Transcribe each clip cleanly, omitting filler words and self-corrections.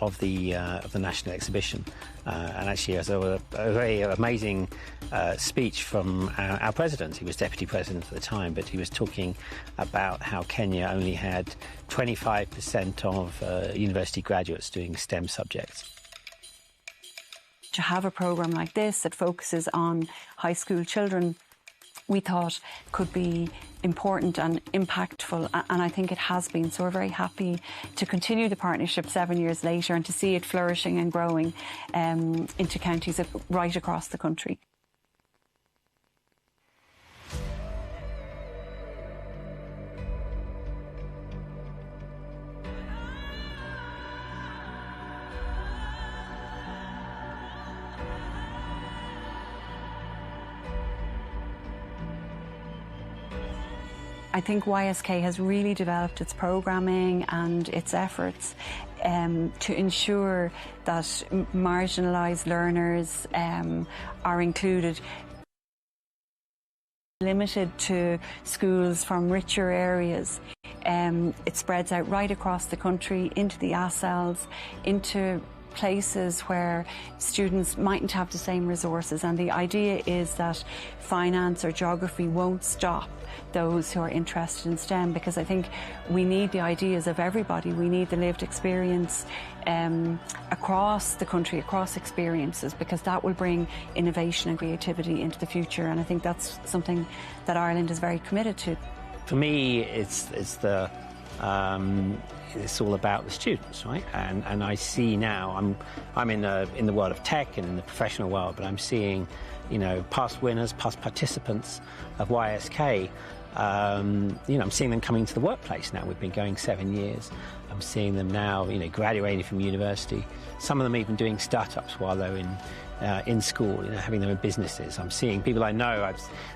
of the national exhibition, and actually there was a very amazing speech from our president. He was deputy president at the time, but he was talking about how Kenya only had 25% of university graduates doing STEM subjects. To have a programme like this that focuses on high school children, we thought could be important and impactful, and I think it has been. So we're very happy to continue the partnership 7 years later and to see it flourishing and growing into counties right across the country. I think YSK has really developed its programming and its efforts to ensure that marginalised learners are included. Limited to schools from richer areas. It spreads out right across the country into the ASLs, into places where students mightn't have the same resources, and the idea is that finance or geography won't stop those who are interested in STEM, because I think we need the ideas of everybody. We need the lived experience across the country, across experiences, because that will bring innovation and creativity into the future, and I think that's something that Ireland is very committed to. For me, it's all about the students, right? And I see now, I'm in the world of tech and in the professional world, but I'm seeing, past winners, past participants of YSK. I'm seeing them coming to the workplace now. We've been going 7 years. I'm seeing them now, graduating from university. Some of them even doing startups while they're in school, having them in businesses. I'm seeing people I know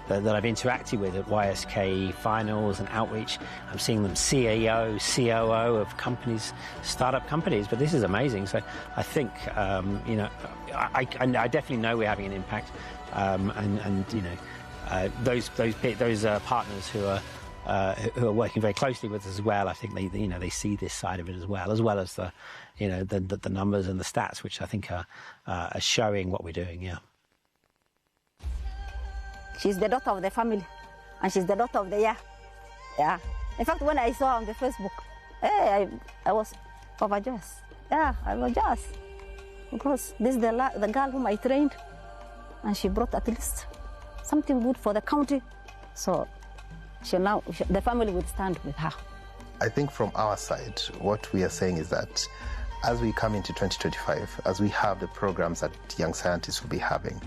that I've interacted with at YSK finals and outreach. I'm seeing them CEO, COO of companies, startup companies. But this is amazing. So I think, I definitely know we're having an impact, those partners who are working very closely with us as well. I think they see this side of it as well as the the numbers and the stats, which I think are showing what we're doing. Yeah. She's the daughter of the family, and she's the daughter of the year. Yeah. In fact, when I saw her on the Facebook, I was overjoyed. Yeah, I was just because this is the girl whom I trained, and she brought at least something good for the county. So the family would stand with her. I think from our side, what we are saying is that as we come into 2025, as we have the programs that young scientists will be having,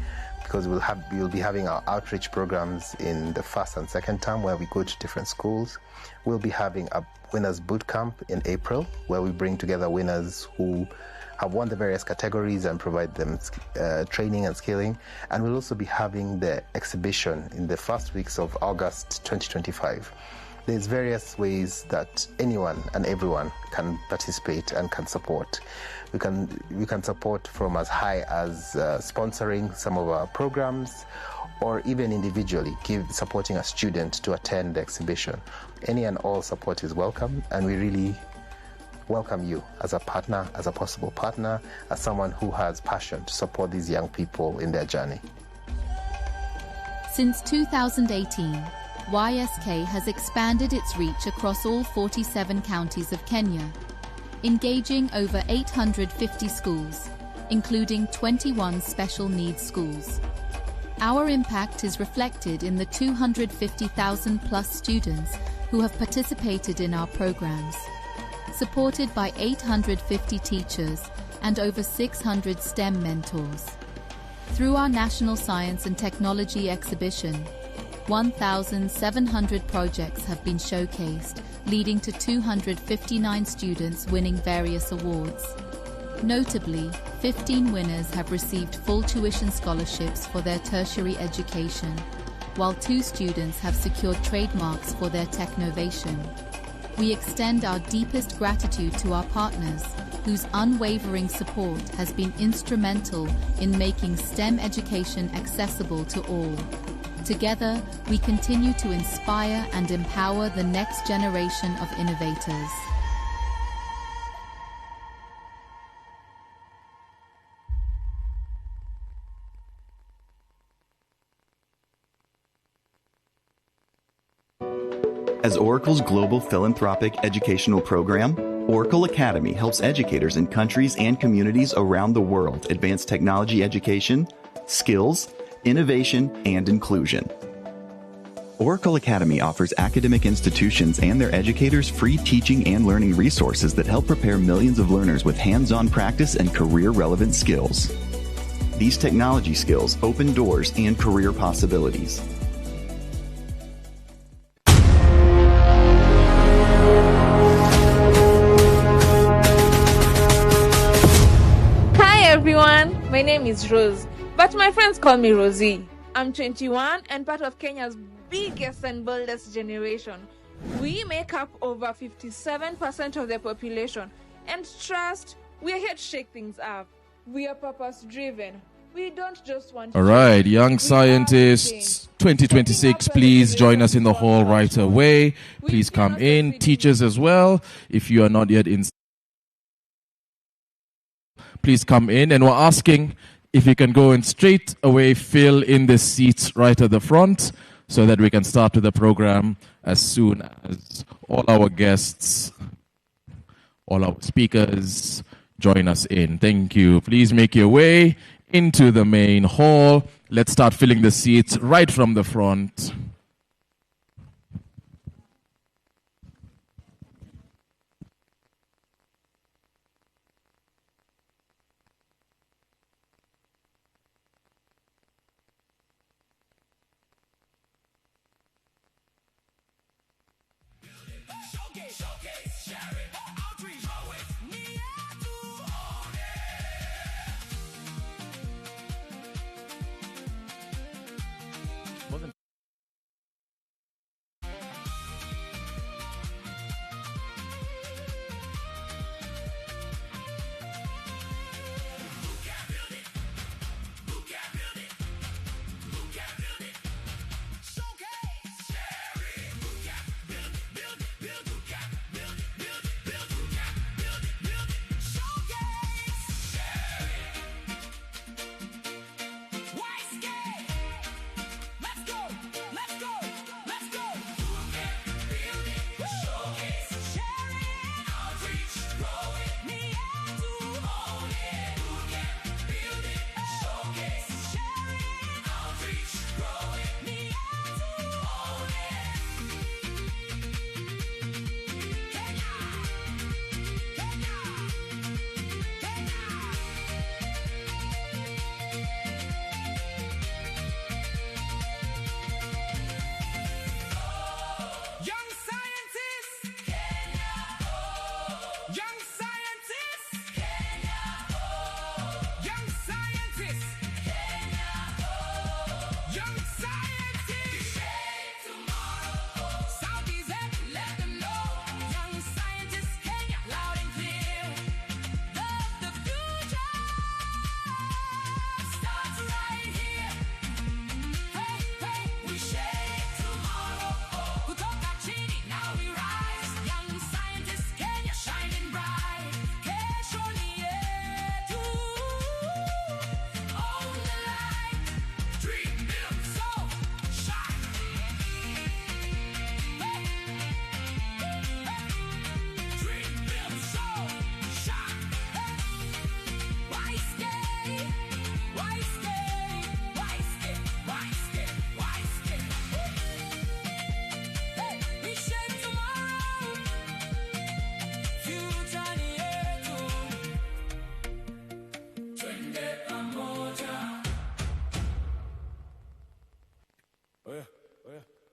because we'll be having our outreach programs in the first and second term where we go to different schools. We'll be having a winners boot camp in April where we bring together winners who have won the various categories and provide them training and skilling. And we'll also be having the exhibition in the first weeks of August 2025. There's various ways that anyone and everyone can participate and can support. We can support from as high as sponsoring some of our programs, or even individually supporting a student to attend the exhibition. Any and all support is welcome, and we really welcome you as a partner, as a possible partner, as someone who has passion to support these young people in their journey. Since 2018, YSK has expanded its reach across all 47 counties of Kenya, engaging over 850 schools, including 21 special needs schools. Our impact is reflected in the 250,000 plus students who have participated in our programs, supported by 850 teachers and over 600 STEM mentors. Through our National Science and Technology Exhibition, 1,700 projects have been showcased, leading to 259 students winning various awards. Notably, 15 winners have received full tuition scholarships for their tertiary education, while 2 students have secured trademarks for their technovation. We extend our deepest gratitude to our partners, whose unwavering support has been instrumental in making STEM education accessible to all. Together, we continue to inspire and empower the next generation of innovators. As Oracle's global philanthropic educational program, Oracle Academy helps educators in countries and communities around the world advance technology education, skills, innovation, and inclusion. Oracle Academy offers academic institutions and their educators free teaching and learning resources that help prepare millions of learners with hands-on practice and career-relevant skills. These technology skills open doors and career possibilities. Hi everyone, my name is Rose, but my friends call me Rosie. I'm 21 and part of Kenya's biggest and boldest generation. We make up over 57% of the population, and trust, we are here to shake things up. We are purpose-driven. We don't just want All right, Young Scientists 2026, please join us in the hall right away. Please come in. Teachers as well, if you are not yet in, please come in. And we're asking if you can go and straight away fill in the seats right at the front so that we can start with the program as soon as all our guests, all our speakers join us in. Thank you. Please make your way into the main hall. Let's start filling the seats right from the front.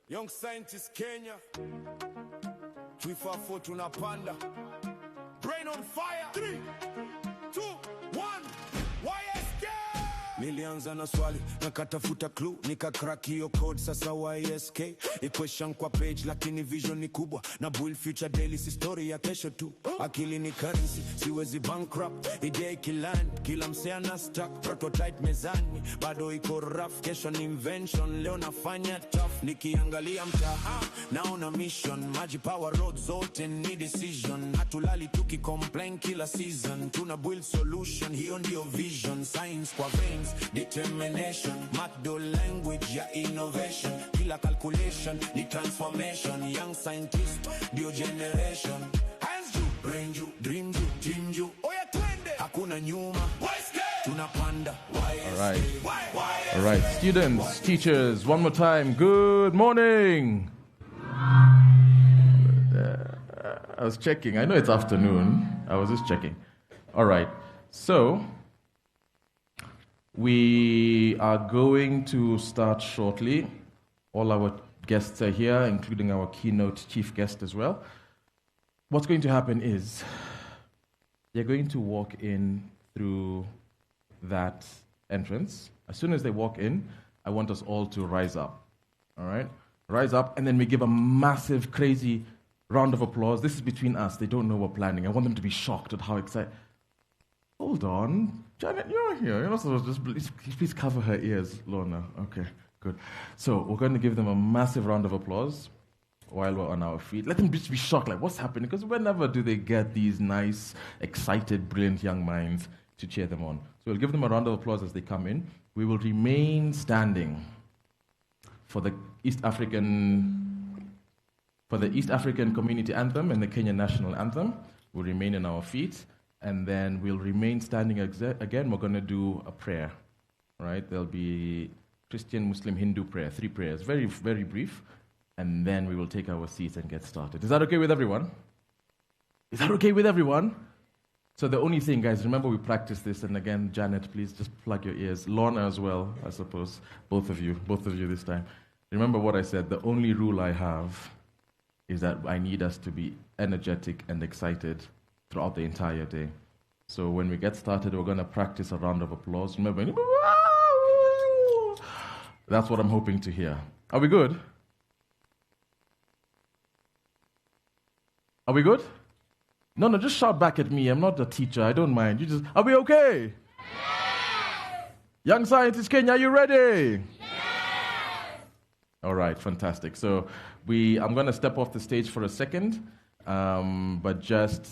Young Scientist Kenya, 344 tunapanda. Brain on fire. 3, 2, 1. YSK. Nilianza na swali, nakatafuta clue, nikacrack hiyo code, sasa YSK. Equation kwa page, lakini vision ni kubwa, na build future daily, si story ya kesho tu. Akili ni currency, siwezi bankrupt. Idea ikiland, kila msea na stack. Prototype mezani, bado iko rough. Kesho ni invention, leo nafanya tough. Nikiangalia mtaa, naona mission. Maji power road zote ni decision. Hatulali tuki complain kila season. Tuna build solution, hiyo ndio vision. Science kwa veins, patience, determination. Macdo language, ya innovation. Killer calculation, the transformation. Young scientist, new generation. Hands you, brain you, dream you, dream you. Oh yeah, twende. Hakuna nyuma. Tunapanda. All right, students, teachers, one more time. Good morning. I was checking. I know it's afternoon. I was just checking. All right. So, we are going to start shortly. All our guests are here, including our keynote chief guest as well. What's going to happen is they're going to walk in through that entrance. As soon as they walk in, I want us all to rise up. All right? Rise up, and then we give a massive, crazy round of applause. This is between us. They don't know we're planning. I want them to be shocked at how excited. Hold on. Janet, you're here. You're not supposed to just please cover her ears, Lorna. Okay, good. So we're going to give them a massive round of applause while we're on our feet. Let them just be shocked, like, what's happening? Because whenever do they get these nice, excited, brilliant young minds to cheer them on? So we'll give them a round of applause as they come in. We will remain standing for the East African Community Anthem and the Kenyan National Anthem. We'll remain on our feet, and then we'll remain standing again. We're going to do a prayer, right? There'll be Christian, Muslim, Hindu prayer, 3 prayers, very, very brief, and then we will take our seats and get started. Is that okay with everyone? Is that okay with everyone? So the only thing, guys, remember we practiced this, and again, Janet, please just plug your ears. Lorna as well, I suppose, both of you this time. Remember what I said, the only rule I have is that I need us to be energetic and excited throughout the entire day. So when we get started, we're going to practice a round of applause. Remember, that's what I'm hoping to hear. Are we good? Are we good? No, just shout back at me. I'm not a teacher. I don't mind. You just, are we okay? Yes! Young Scientist Kenya, are you ready? Yes! All right, fantastic. So I'm going to step off the stage for a second, but just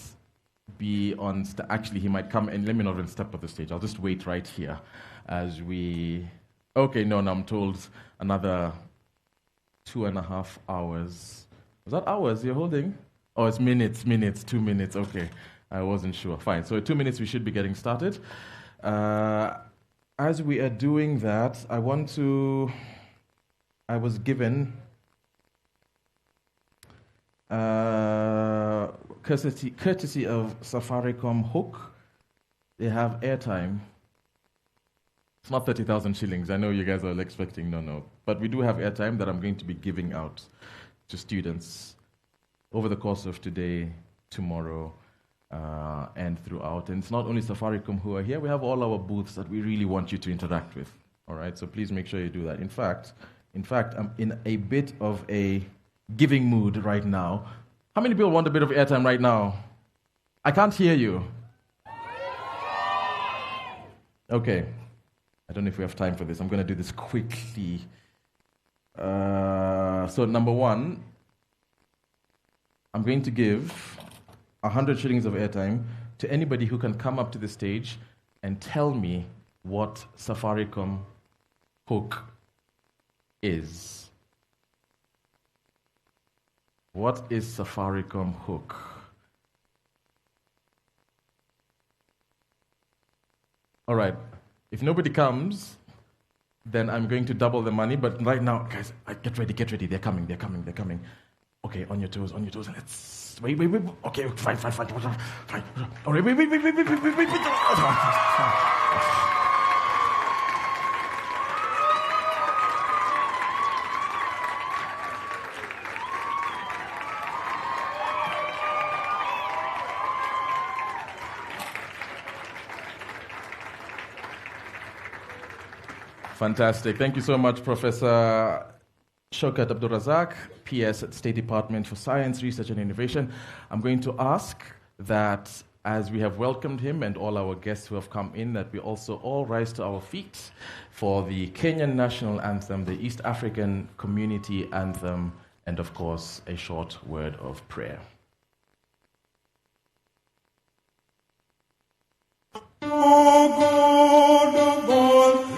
be on... Actually, he might come and let me not even step off the stage. I'll just wait right here as we... Okay, no, I'm told another 2.5 hours. Was that hours you're holding? Oh, it's minutes, 2 minutes. Okay, I wasn't sure. Fine. So 2 minutes, we should be getting started. As we are doing that, I was given courtesy of Safaricom Hook. They have airtime. It's not 30,000 shillings. I know you guys are expecting, no. But we do have airtime that I'm going to be giving out to students over the course of today, tomorrow, and throughout. And it's not only Safaricom who are here. We have all our booths that we really want you to interact with. All right, so please make sure you do that. In fact, I'm in a bit of a giving mood right now. How many people want a bit of airtime right now? I can't hear you. Okay. I don't know if we have time for this. I'm going to do this quickly. So number one, I'm going to give 100 shillings of airtime to anybody who can come up to the stage and tell me what Safaricom Hook is. What is Safaricom Hook? All right. If nobody comes, then I'm going to double the money. But right now, guys, get ready. They're coming. Okay, on your toes. Let's wait. Okay, fine. All right, wait. Fantastic. Thank you so much, Professor Shaukat Abdulrazak, PS at State Department for Science, Research and Innovation. I'm going to ask that as we have welcomed him and all our guests who have come in, that we also all rise to our feet for the Kenyan National Anthem, the East African Community Anthem, and of course, a short word of prayer. Oh God of all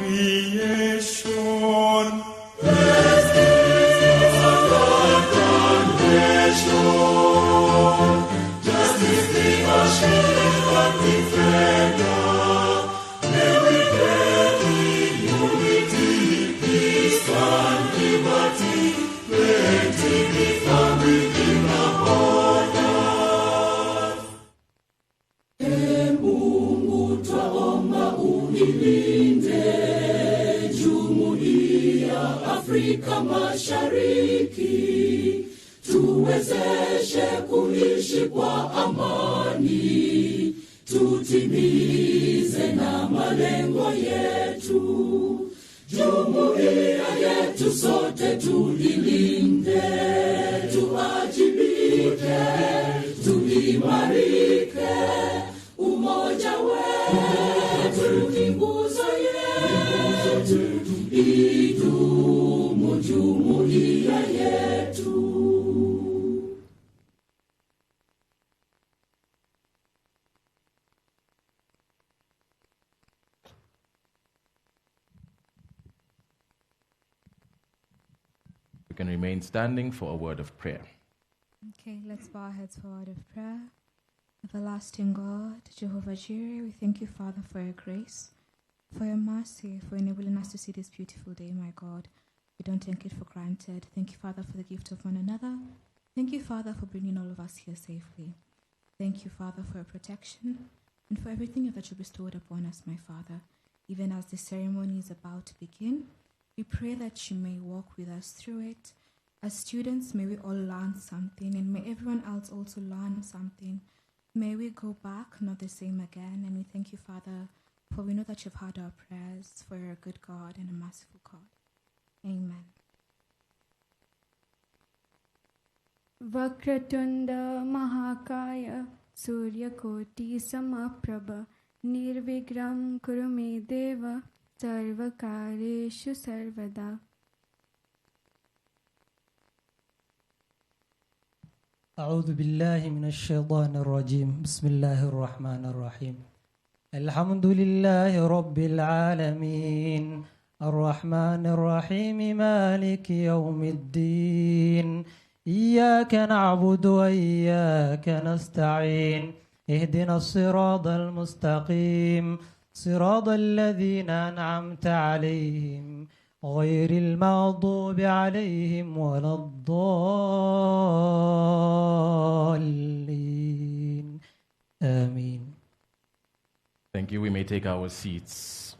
ilinde Jumuiya Afrika Mashariki, tuwezeshe kuishi kwa amani, tutimize na malengo yetu. Jumuiya yetu sote tuilinde, tuajibike, tuimarike, umoja wetu ni nguzo yetu, idumu jumuiya yetu. We can remain standing for a word of prayer. Okay, let's bow our heads for a word of prayer. Everlasting God, Jehovah Jireh, we thank you, Father, for your grace, for your mercy, for enabling us to see this beautiful day, my God. We don't take it for granted. Thank you, Father, for the gift of one another. Thank you, Father, for bringing all of us here safely. Thank you, Father, for your protection and for everything that you bestowed upon us, my Father. Even as the ceremony is about to begin, we pray that you may walk with us through it. As students, may we all learn something, and may everyone else also learn something. May we go back, not the same again. And we thank you, Father, for we know that you've heard our prayers, for you're a good God and a merciful God. Amen. Vakratunda Mahakaya Surya Koti Samaprabha Nirvigram Kurume Deva Sarvakareshu Sarvada. أعوذ بالله من الشيطان الرجيم بسم الله الرحمن الرحيم الحمد لله رب العالمين الرحمن الرحيم مالك يوم الدين إياك نعبد وإياك نستعين اهدنا الصراط المستقيم صراط الذين أنعمت عليهم غير المغضوب عليهم ولا الضالين آمين. Thank you. We may take our seats.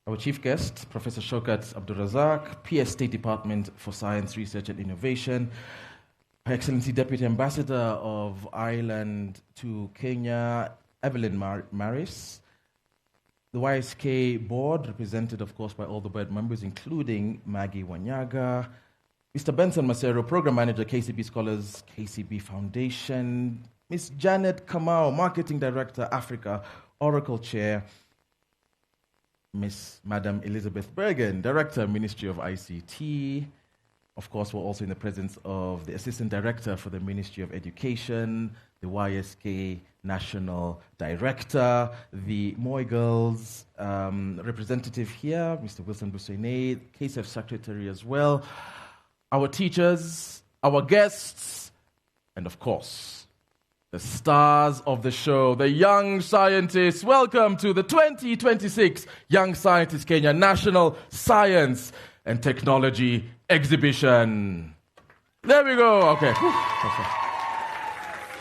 Our chief guest, Professor Shaukat Abdulrazak, PS State Department for Science, Research and Innovation, Her Excellency Deputy Ambassador of Ireland to Kenya, Evelyn Maris, the YSK board, represented, of course, by all the board members, including Maggie Wanyaga, Mr. Benson Macero, Program Manager, KCB Scholars, KCB Foundation, Ms. Janet Kamau, Marketing Director, Africa, Oracle Chair, Madam Elizabeth Bergen, Director, Ministry of ICT. Of course, we're also in the presence of the Assistant Director for the Ministry of Education, the YSK National Director, the Moy Girls representative here, Mr. Wilson Busene, KSF Secretary as well, our teachers, our guests, and of course, the stars of the show, the young scientists. Welcome to the 2026 Young Scientist Kenya National Science and Technology Exhibition. There we go. Okay.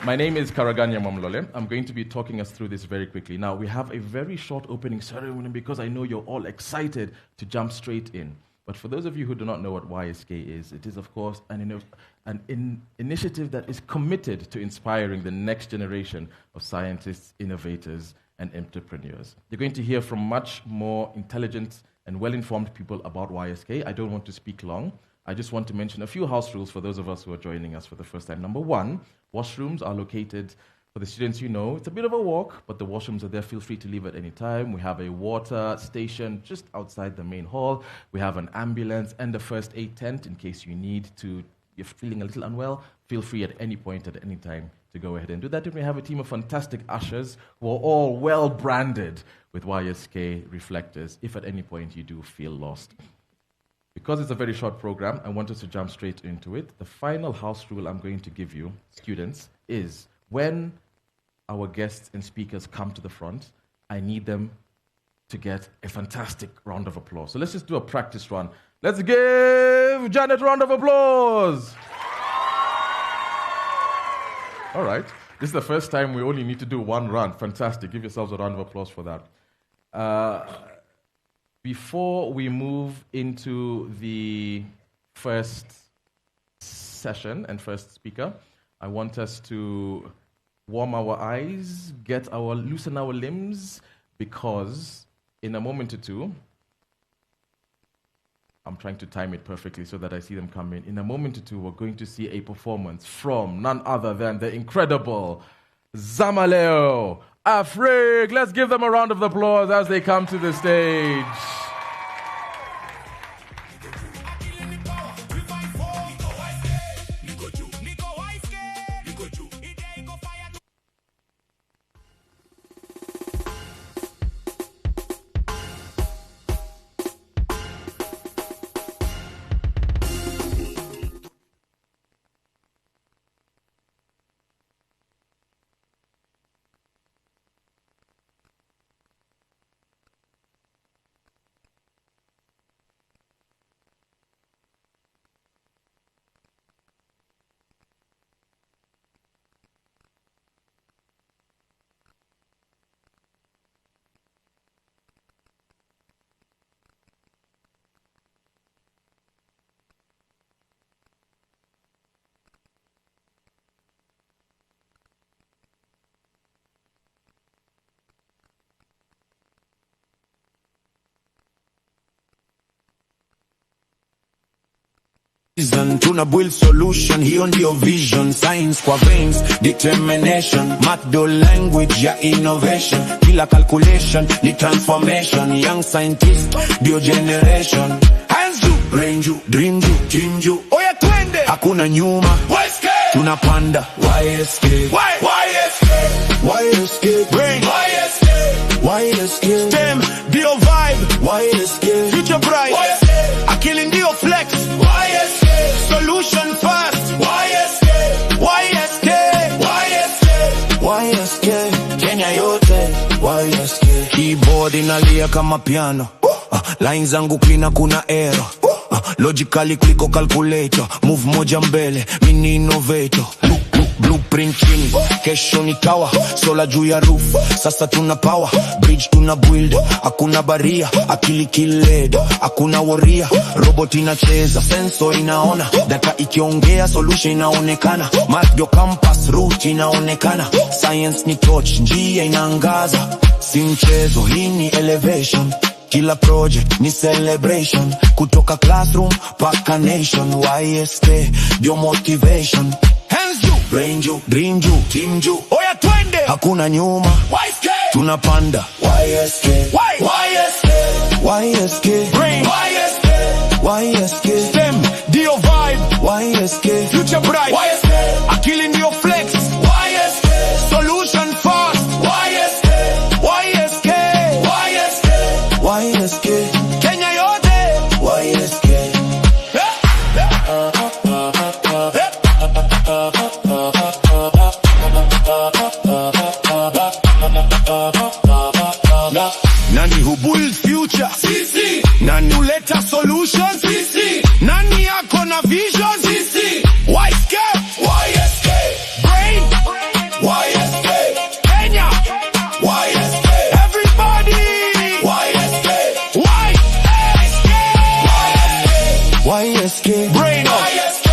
My name is Karaganya Mamlole. I'm going to be talking us through this very quickly. Now, we have a very short opening ceremony because I know you're all excited to jump straight in. But for those of you who do not know what YSK is, it is, of course, an initiative that is committed to inspiring the next generation of scientists, innovators, and entrepreneurs. You're going to hear from much more intelligent and well-informed people about YSK. I don't want to speak long. I just want to mention a few house rules for those of us who are joining us for the first time. Number one, washrooms are located, for the students you know, it's a bit of a walk, but the washrooms are there. Feel free to leave at any time. We have a water station just outside the main hall. We have an ambulance and a first aid tent in case you need to, you're feeling a little unwell, feel free at any point, at any time, to go ahead and do that. And we have a team of fantastic ushers who are all well branded with YSK reflectors if at any point you do feel lost. Because it's a very short program, I want us to jump straight into it. The final house rule I'm going to give you, students, is when our guests and speakers come to the front, I need them to get a fantastic round of applause. So let's just do a practice run. Let's give Janet a round of applause. All right. This is the first time we only need to do one run. Fantastic. Give yourselves a round of applause for that. Before we move into the first session and first speaker, I want us to warm our eyes, loosen our limbs, because in a moment or two, I'm trying to time it perfectly so that I see them come in. In a moment or two, we're going to see a performance from none other than the incredible Zamaleo Afrik. Let's give them a round of applause as they come to the stage. Tuna build solution, hiyo ndio vision. Science kwa veins, determination. Math do language ya innovation. Kila calculation ni transformation. Young scientist, ndio generation. Hands juu, brain juu, dream juu, team juu. Oya twende, hakuna nyuma. YSK, tunapanda. YSK, YSK, YSK, brain. YSK, YSK, STEM, ndio vibe. YSK, future bright. YSK, akili ndio flex. YSK, solution fast. YSK, YSK, YSK, YSK, Kenya yote. YSK, keyboard inalia kama piano. Lines zangu clean, kuna error. Logically kuliko calculator. Move moja mbele, mini innovator. Blueprint chini, kesho ni tower. Solar juu ya roof, sasa tuna power. Bridge tuna build, hakuna baria. Akili kiled, hakuna warrior. Robot inacheza, sensor inaona. Data ikiongea, solution inaonekana. Math ndio compass, route inaonekana. Science ni torch, njia inaangaza. Si mchezo, hii ni elevation. Kila project ni celebration. Kutoka classroom paka nation. YSK ndio motivation. Hands juu, brain juu, dream juu, team juu. Oya twende, hakuna nyuma. YSK, tunapanda. YSK, YSK, YSK, brain. YSK, YSK, STEM ndio vibe. YSK, future bright. YSK, akili ndio flex. YSK, solution fast. YSK, YSK, YSK, YSK, Kenya yote. YSK, nani who build future? Sisi. Nani uleta solution? Sisi. Nani yako na vision? Sisi. YSK, YSK, brain. YSK, Kenya. YSK, everybody. YSK, YSK, YSK, brain. YSK,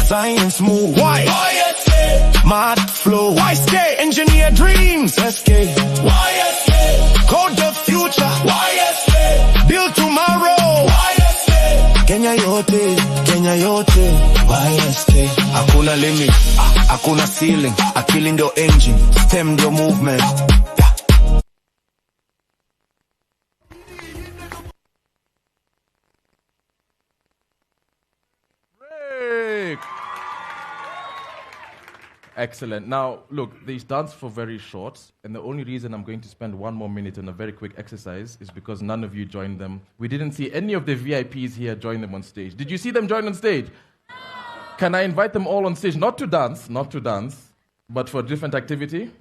science move. YSK, math flow. YSK, engineer dreams. SK, YSK, code the future. YSK, build tomorrow. YSK, Kenya yote, Kenya yote. YSK, hakuna limit, hakuna ceiling. Akili ndio engine, STEM ndio movement. Break. Excellent. Now, look, these dance for very short, and the only reason I'm going to spend 1 more minute on a very quick exercise is because none of you joined them. We didn't see any of the VIPs here join them on stage. Did you see them join on stage? Can I invite them all on stage? Not to dance, but for a different activity?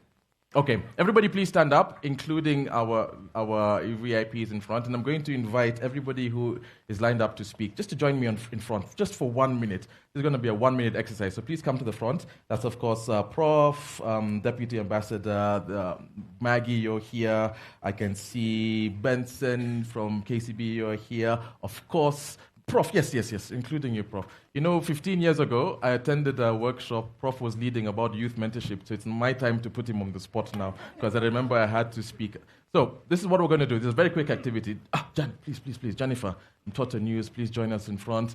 Okay, everybody please stand up, including our VIPs in front. And I'm going to invite everybody who is lined up to speak just to join me in front, just for 1 minute. This is going to be a 1-minute exercise, so please come to the front. That's, of course, Prof, Deputy Ambassador, Maggie, you're here. I can see Benson from KCB, you're here. Of course, Prof, yes, including you, Prof. 15 years ago, I attended a workshop Prof was leading about youth mentorship, so it's my time to put him on the spot now, because I remember I had to speak. So this is what we're going to do. This is a very quick activity. Jan, please. Jennifer, I'm Tota News, please join us in front.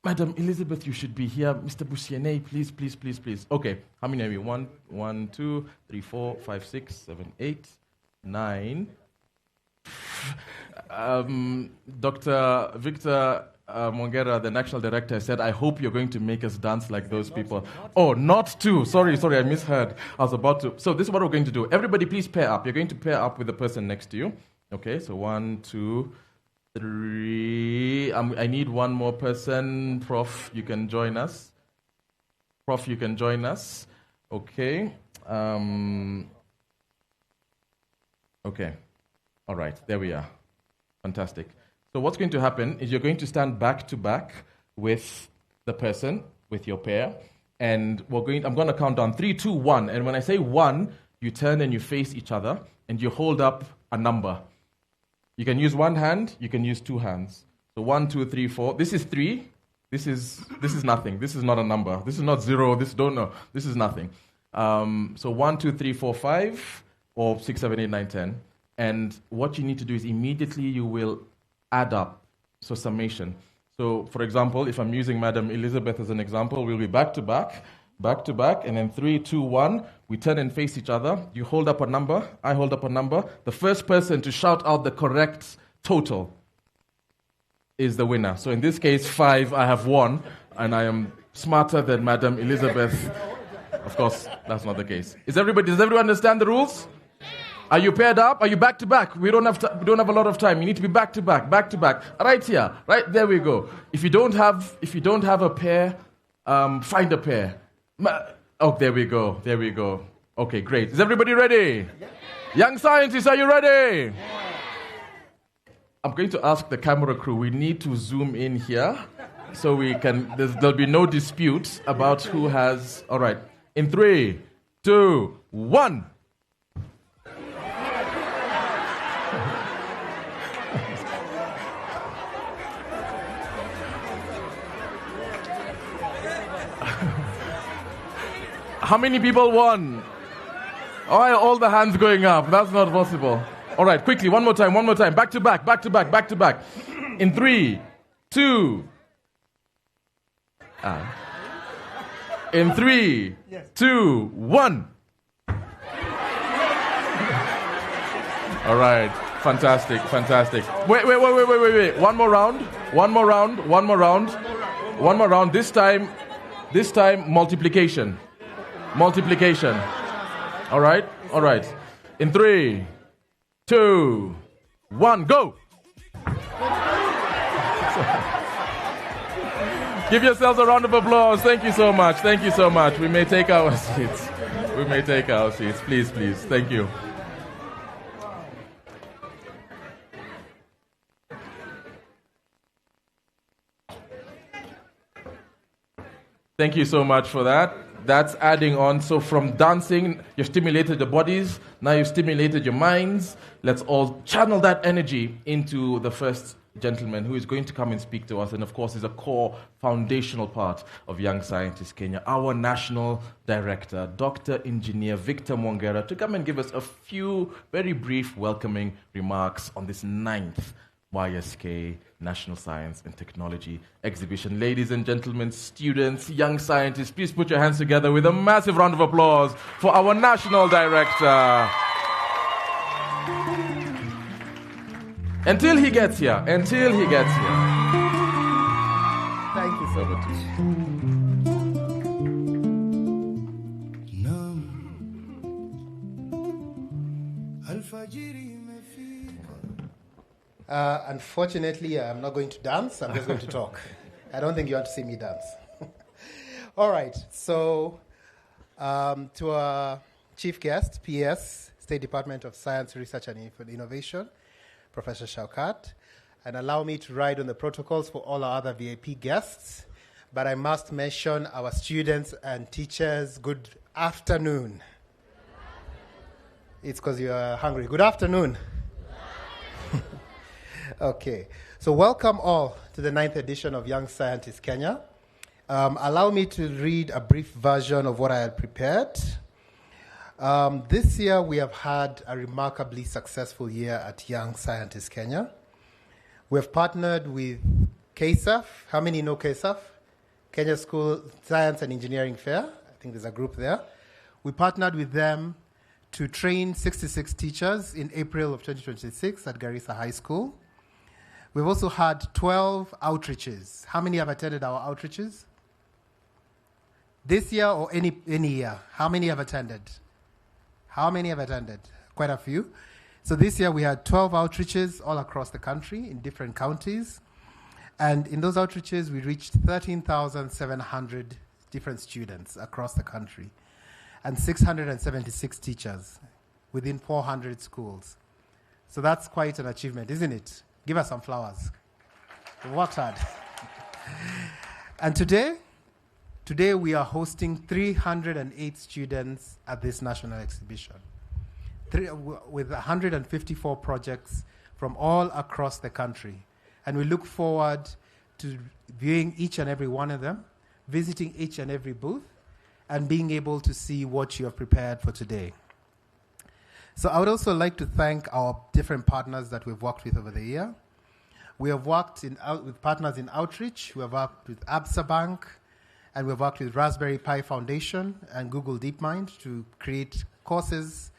Madam Elizabeth, you should be here. Mr. Busiene, please. Okay, how many are we? 1, 2, 3, 4, 5, 6, 7, 8, 9... Dr. Victor Mongera, the national director, said, I hope you're going to make us dance like those people. Not two. Sorry, I misheard. I was about to. So this is what we're going to do. Everybody, please pair up. You're going to pair up with the person next to you. Okay, so 1, 2, 3. I need one more person. Prof, you can join us. Okay. Okay. All right, there we are. Fantastic. So what's going to happen is you're going to stand back to back with the person, with your pair, and I'm going to count down 3, 2, 1. And when I say 1, you turn and you face each other, and you hold up a number. You can use one hand, you can use two hands. So 1, 2, 3, 4. This is 3. This is nothing. This is not a number. This is not 0. This is nothing. So 1, 2, 3, 4, 5, or 6, 7, 8, 9, 10. And what you need to do is immediately you will add up, so summation. So, for example, if I'm using Madam Elizabeth as an example, we'll be back to back, and then 3, 2, 1, we turn and face each other. You hold up a number, I hold up a number. The first person to shout out the correct total is the winner. So in this case, 5, I have won, and I am smarter than Madam Elizabeth. Of course, that's not the case. Does everybody understand the rules? Are you paired up? Are you back to back? We don't have a lot of time. You need to be back to back. Right here. Right there we go. If you don't have a pair, find a pair. There we go. Okay, great. Is everybody ready? Yeah. Young scientists, are you ready? Yeah. I'm going to ask the camera crew. We need to zoom in here so we can. There'll be no dispute about who has. All right. In 3, 2, 1. How many people won? All the hands going up. That's not possible. All right, quickly, one more time. Back to back. In 3, 2. In 3, 2, 1. All right, fantastic. Wait. One more round. This time, multiplication. All right. In 3, 2, 1, go. Give yourselves a round of applause. Thank you so much. We may take our seats. Please. Thank you. Thank you so much for that. That's adding on. So from dancing, you've stimulated the bodies. Now you've stimulated your minds. Let's all channel that energy into the first gentleman who is going to come and speak to us. And of course, is a core foundational part of Young Scientists Kenya. Our national director, Dr. Engineer Victor Mongera, to come and give us a few very brief welcoming remarks on this 9th YSK National Science and Technology Exhibition. Ladies and gentlemen, students, young scientists, please put your hands together with a massive round of applause for our national director. Until he gets here. Thank you so much. Unfortunately, I'm not going to dance. I'm just going to talk. I don't think you want to see me dance. All right. So, to our chief guest, PS, State Department of Science, Research and Innovation, Professor Shaukat. And allow me to ride on the protocols for all our other VIP guests. But I must mention our students and teachers. Good afternoon. It's because you're hungry. Good afternoon. Okay. So welcome all to the 9th edition of Young Scientist Kenya. Allow me to read a brief version of what I had prepared. This year we have had a remarkably successful year at Young Scientist Kenya. We have partnered with KSAF. How many know KSAF? Kenya School Science and Engineering Fair. I think there's a group there. We partnered with them to train 66 teachers in April of 2026 at Garissa High School. We've also had 12 outreaches. How many have attended our outreaches? This year or any year? How many have attended? How many have attended? Quite a few. So this year we had 12 outreaches all across the country in different counties. And in those outreaches, we reached 13,700 different students across the country and 676 teachers within 400 schools. So that's quite an achievement, isn't it? Give us some flowers. We worked hard. And today we are hosting 308 students at this national exhibition, with 154 projects from all across the country. And we look forward to viewing each and every one of them, visiting each and every booth, and being able to see what you have prepared for today. So I would also like to thank our different partners that we've worked with over the year. We have worked with partners in outreach. We have worked with Absa Bank, and we've worked with Raspberry Pi Foundation and Google DeepMind to create courses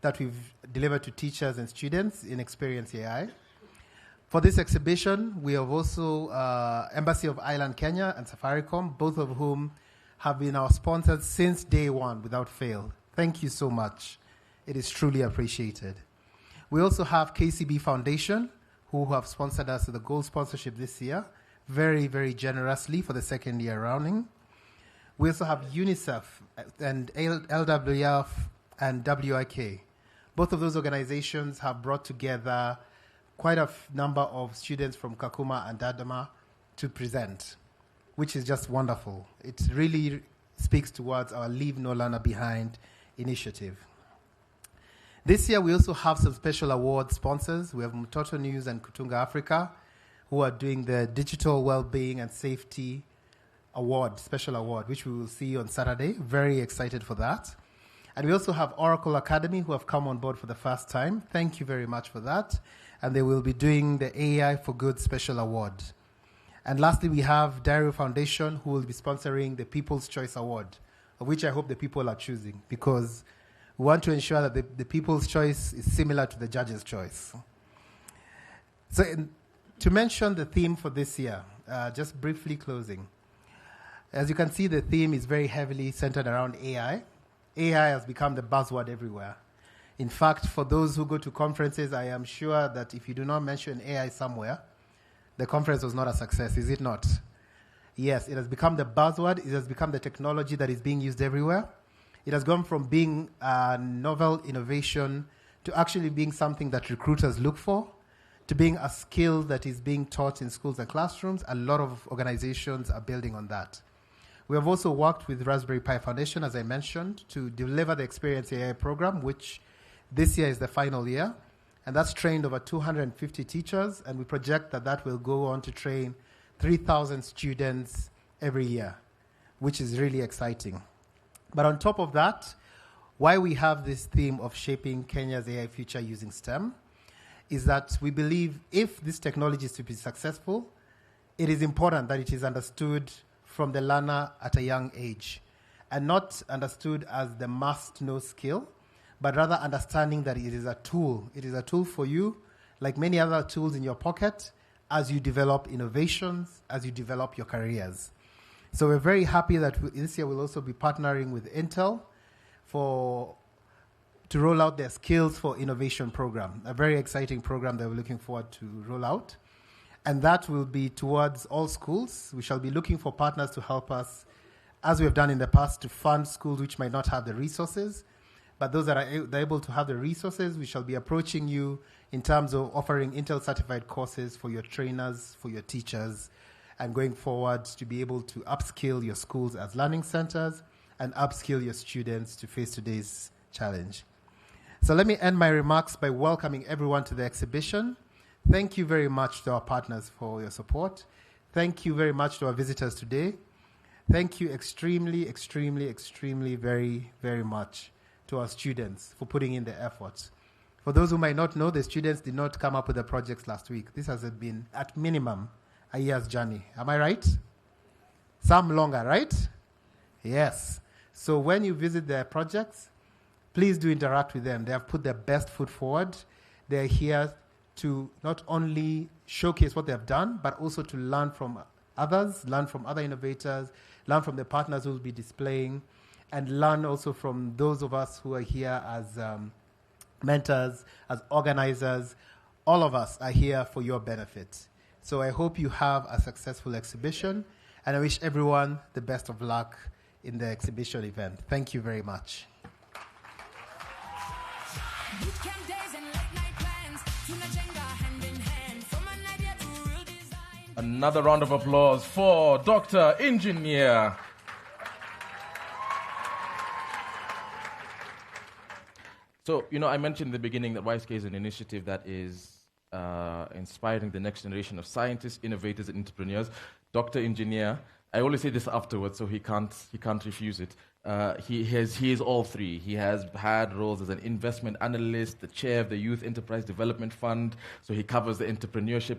that we've delivered to teachers and students in Experience AI. For this exhibition, we have also Embassy of Ireland, Kenya, and Safaricom, both of whom have been our sponsors since day one without fail. Thank you so much. It is truly appreciated. We also have KCB Foundation, who have sponsored us with the gold sponsorship this year, very, very generously for the second year running. We also have UNICEF and LWF and WIK. Both of those organizations have brought together quite a number of students from Kakuma and Dodoma to present, which is just wonderful. It really speaks towards our Leave No Learner Behind initiative. This year, we also have some special award sponsors. We have Mtoto News and Kutunga Africa, who are doing the Digital Wellbeing and Safety Award, special award, which we will see on Saturday. Very excited for that. And we also have Oracle Academy, who have come on board for the first time. Thank you very much for that. And they will be doing the AI for Good special award. And lastly, we have Dario Foundation, who will be sponsoring the People's Choice Award, of which I hope the people are choosing, because we want to ensure that the people's choice is similar to the judge's choice. So to mention the theme for this year, just briefly closing. As you can see, the theme is very heavily centered around AI. AI has become the buzzword everywhere. In fact, for those who go to conferences, I am sure that if you do not mention AI somewhere, the conference was not a success, is it not? Yes, it has become the buzzword. It has become the technology that is being used everywhere. It has gone from being a novel innovation to actually being something that recruiters look for, to being a skill that is being taught in schools and classrooms. A lot of organizations are building on that. We have also worked with Raspberry Pi Foundation, as I mentioned, to deliver the Experience AI program, which this year is the final year. And that's trained over 250 teachers, and we project that that will go on to train 3,000 students every year, which is really exciting. But on top of that, why we have this theme of shaping Kenya's AI future using STEM is that we believe if this technology is to be successful, it is important that it is understood from the learner at a young age, and not understood as the must-know skill, but rather understanding that it is a tool. It is a tool for you, like many other tools in your pocket, as you develop innovations, as you develop your careers. So we're very happy that this year we'll also be partnering with Intel to roll out their Skills for Innovation program, a very exciting program that we're looking forward to roll out. And that will be towards all schools. We shall be looking for partners to help us, as we have done in the past, to fund schools which might not have the resources, but those that are able to have the resources, we shall be approaching you in terms of offering Intel-certified courses for your trainers, for your teachers, and going forward to be able to upskill your schools as learning centers and upskill your students to face today's challenge. So let me end my remarks by welcoming everyone to the exhibition. Thank you very much to our partners for your support. Thank you very much to our visitors today. Thank you extremely, very, very much to our students for putting in the effort. For those who might not know, the students did not come up with the projects last week. This has been, at minimum, a year's journey. Am I right? Some longer, right? Yes. So when you visit their projects, please do interact with them. They have put their best foot forward. They're here to not only showcase what they have done, but also to learn from others, learn from other innovators, learn from the partners who will be displaying, and learn also from those of us who are here as mentors, as organizers. All of us are here for your benefit. So I hope you have a successful exhibition, and I wish everyone the best of luck in the exhibition event. Thank you very much. Another round of applause for Dr. Engineer. So, I mentioned in the beginning that YSK is an initiative that is inspiring the next generation of scientists, innovators, and entrepreneurs. Dr. Engineer, I always say this afterwards, so he can't refuse it. He is all three. He has had roles as an investment analyst, the chair of the Youth Enterprise Development Fund, so he covers the entrepreneurship,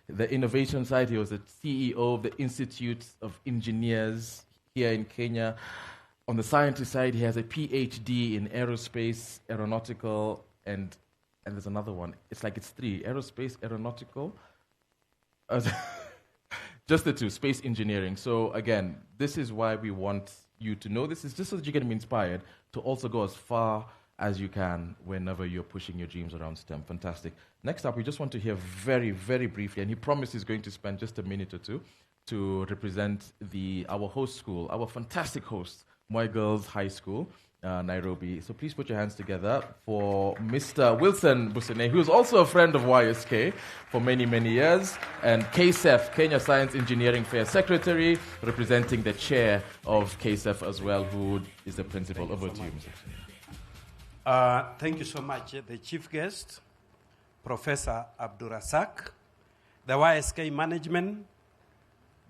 the innovation side. He was the CEO of the Institute of Engineers here in Kenya. On the scientist side, he has a PhD in aerospace, aeronautical, and there's another one. It's three: aerospace, aeronautical. Just the two, space engineering. So again, this is why we want you to know this, is just so that you can be inspired to also go as far as you can whenever you're pushing your dreams around STEM. Fantastic. Next up, we just want to hear very, very briefly, and he promised he's going to spend just a minute or two to represent our host school, our fantastic host, Moi Girls High School, Nairobi. So please put your hands together for Mr. Wilson Busene, who is also a friend of YSK for many, many years, and KSEF, Kenya Science Engineering Fair Secretary, representing the chair of KSEF as well, who is the principal. Over to you, Mr. Thank you so much. The chief guest, Professor Abdurasak, the YSK management,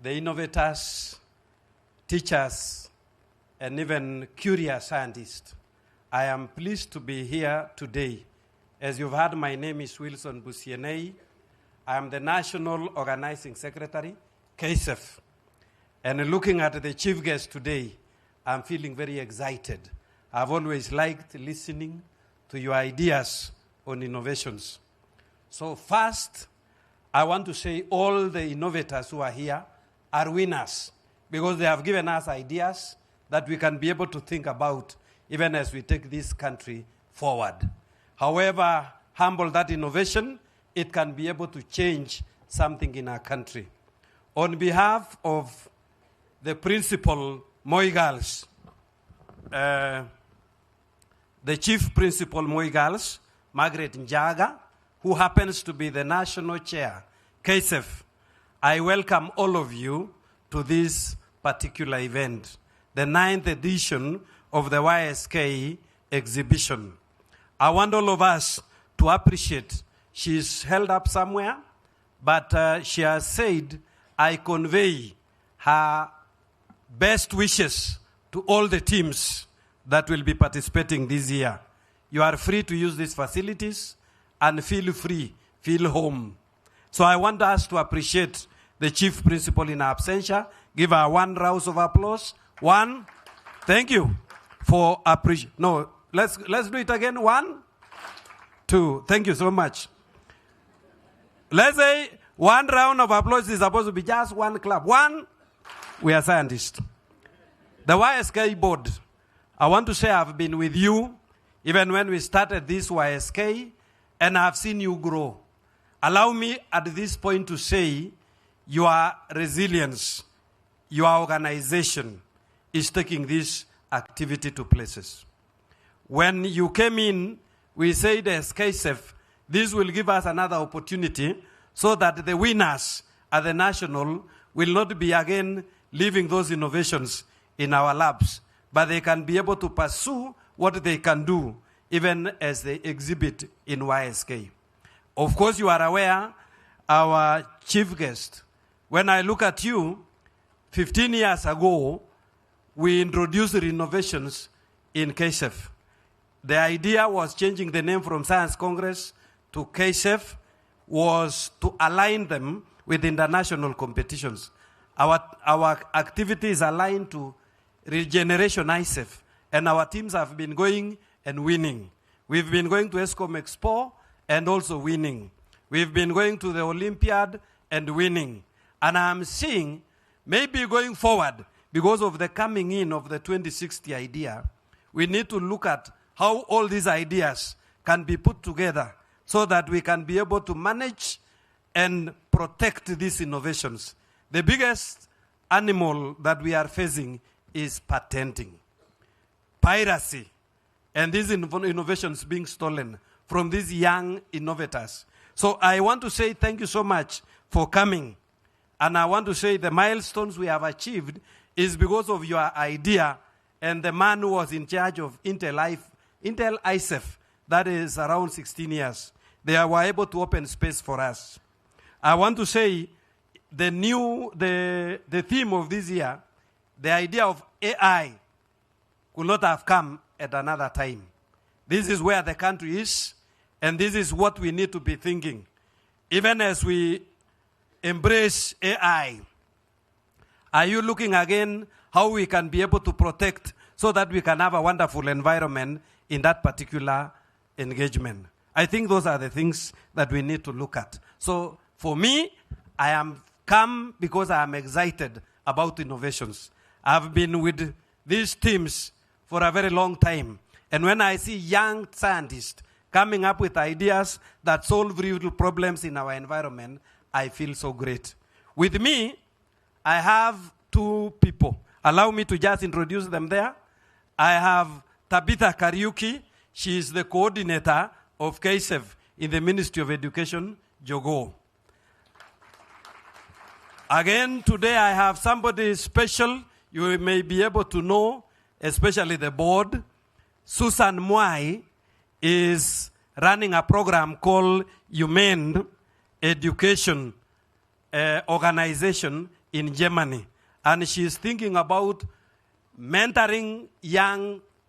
the innovators, teachers, and even curious scientists. I am pleased to be here today. As you've heard, my name is Wilson Busienei. I am the National Organizing Secretary, KSEF. And looking at the chief guest today, I'm feeling very excited. I've always liked listening to your ideas on innovations. So first, I want to say all the innovators who are here are winners because they have given us ideas that we can be able to think about even as we take this country forward. However humble that innovation, it can be able to change something in our country. On behalf of the principal Moi Girls, the chief principal Moi Girls, Margaret Njaga, who happens to be the national chair, KSEF, I welcome all of you to this particular event, the 9th edition of the YSK exhibition. I want all of us to appreciate. She's held up somewhere, but she has said, I convey her best wishes to all the teams that will be participating this year. You are free to use these facilities and feel free, feel home. So I want us to appreciate the chief principal in absentia. Give her one round of applause. One, thank you for appreciation. No, let's do it again. 1, 2, thank you so much. Let's say one round of applause is supposed to be just one clap. One, we are scientists. The YSK board, I want to say I've been with you even when we started this YSK, and I've seen you grow. Allow me at this point to say your resilience, your organization is taking this activity to places. When you came in, we said as KSF, this will give us another opportunity so that the winners at the national will not be again leaving those innovations in our labs, but they can be able to pursue what they can do even as they exhibit in YSK. Of course, you are aware, our chief guest, when I look at you, 15 years ago, we introduced innovations in KSF. The idea was changing the name from Science Congress to KSF, was to align them with international competitions. Our activity is aligned to Regeneration ISEF, and our teams have been going and winning. We've been going to ESCOM Expo and also winning. We've been going to the Olympiad and winning. And I'm seeing, maybe going forward, because of the coming in of the 2060 idea, we need to look at how all these ideas can be put together so that we can be able to manage and protect these innovations. The biggest animal that we are facing is patenting, piracy, and these innovations being stolen from these young innovators. So I want to say thank you so much for coming. And I want to say the milestones we have achieved is because of your idea and the man who was in charge of Intel ISEF, that is around 16 years. They were able to open space for us. I want to say the theme of this year, the idea of AI could not have come at another time. This is where the country is, and this is what we need to be thinking. Even as we embrace AI, are you looking again how we can be able to protect so that we can have a wonderful environment in that particular engagement? I think those are the things that we need to look at. So for me, I am come because I am excited about innovations. I've been with these teams for a very long time. And when I see young scientists coming up with ideas that solve real problems in our environment, I feel so great. With me, I have two people. Allow me to just introduce them there. I have Tabitha Kariuki. She is the coordinator of KSEF in the Ministry of Education, Jogo. Again, today I have somebody special you may be able to know, especially the board. Susan Mwai is running a program called Humane Education Organization in Germany. And she's thinking about mentoring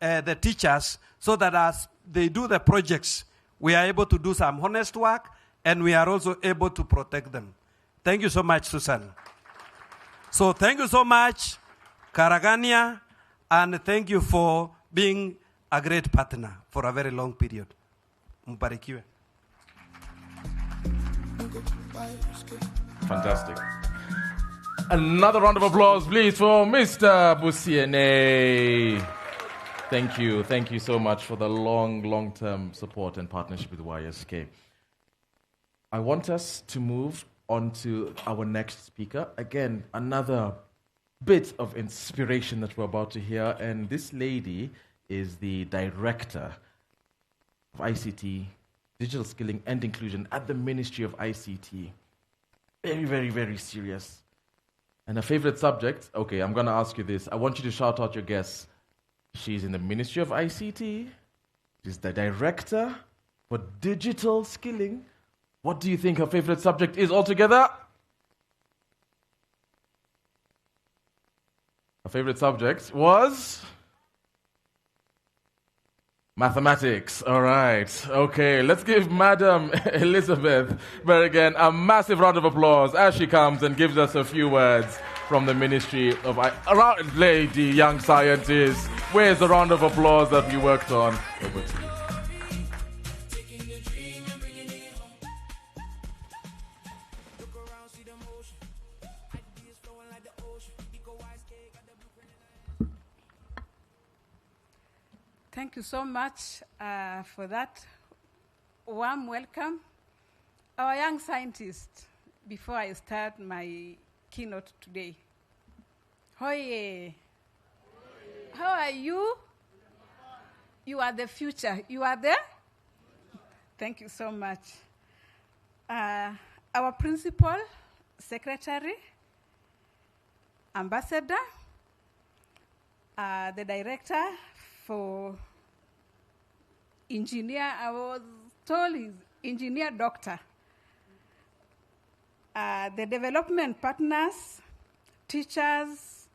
the teachers so that as they do the projects, we are able to do some honest work and we are also able to protect them. Thank you so much, Susan. So thank you so much, Karagania, and thank you for being a great partner for a very long period. Mbarikiwe. Fantastic. Another round of applause, please, for Mr. Busiene. Thank you. Thank you so much for the long-term support and partnership with YSK. I want us to move on to our next speaker. Again, another bit of inspiration that we're about to hear. And this lady is the director of ICT, Digital Skilling and Inclusion at the Ministry of ICT. Very, very, very serious. And her favorite subject, okay, I'm going to ask you this. I want you to shout out your guess. She's in the Ministry of ICT. She's the director for digital skilling. What do you think her favorite subject is altogether? Her favorite subject was mathematics. All right. Okay, let's give Madam Elizabeth Berrigan a massive round of applause as she comes and gives us a few words from the Ministry of around lady, young scientist. Where's the round of applause that we worked on? Over to you. Thank you so much for that warm welcome. Our young scientists, before I start my keynote today. Hoye. How are you? You are the future. You are there? Thank you so much. Our principal, secretary, ambassador, the director for engineer, I was told he's engineer doctor, the development partners, teachers,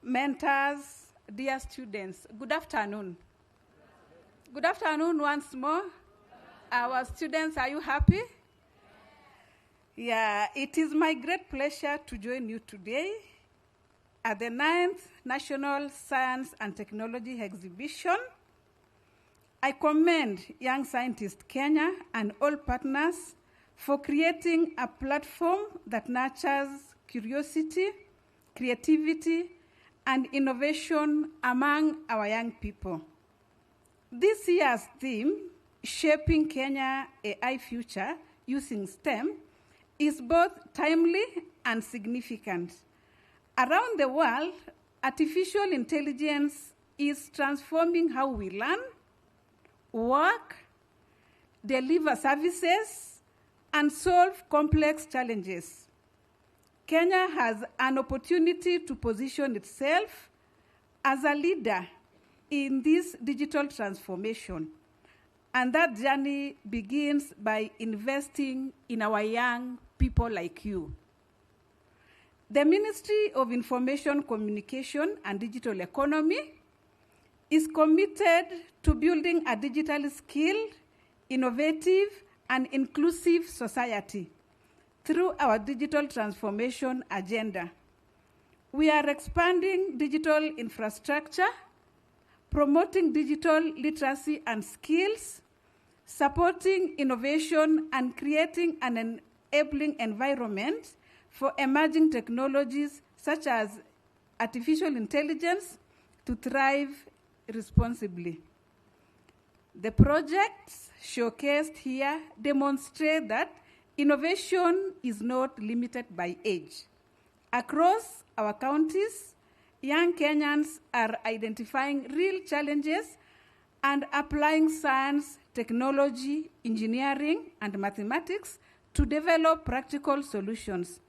mentors, dear students, good afternoon. Good afternoon once more. Our students, are you happy? Yeah, it is my great pleasure to join you today at the 9th National Science and Technology Exhibition. I commend Young Scientist Kenya and all partners for creating a platform that nurtures curiosity, creativity, and innovation among our young people. This year's theme, Shaping Kenya AI Future Using STEM, is both timely and significant. Around the world, artificial intelligence is transforming how we learn, work, deliver services, and solve complex challenges. Kenya has an opportunity to position itself as a leader in this digital transformation. And that journey begins by investing in our young people like you. The Ministry of Information, Communication and Digital Economy is committed to building a digitally skilled, innovative, and inclusive society through our digital transformation agenda. We are expanding digital infrastructure, promoting digital literacy and skills, supporting innovation, and creating an enabling environment for emerging technologies such as artificial intelligence to thrive responsibly. The projects showcased here demonstrate that innovation is not limited by age. Across our counties, young Kenyans are identifying real challenges and applying science, technology, engineering, and mathematics to develop practical solutions.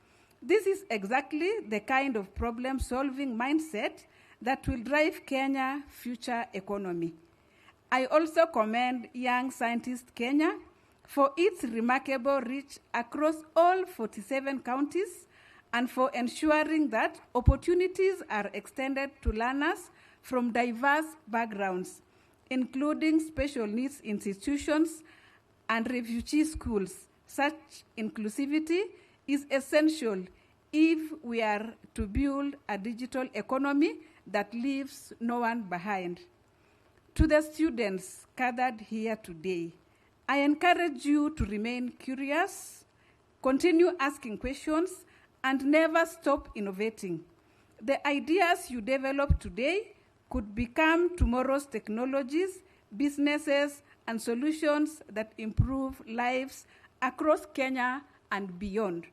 This is exactly the kind of problem-solving mindset that will drive Kenya's future economy. I also commend Young Scientist Kenya for its remarkable reach across all 47 counties and for ensuring that opportunities are extended to learners from diverse backgrounds, including special needs institutions and refugee schools. Such inclusivity is essential if we are to build a digital economy that leaves no one behind. To the students gathered here today, I encourage you to remain curious, continue asking questions, and never stop innovating. The ideas you develop today could become tomorrow's technologies, businesses, and solutions that improve lives across Kenya and beyond.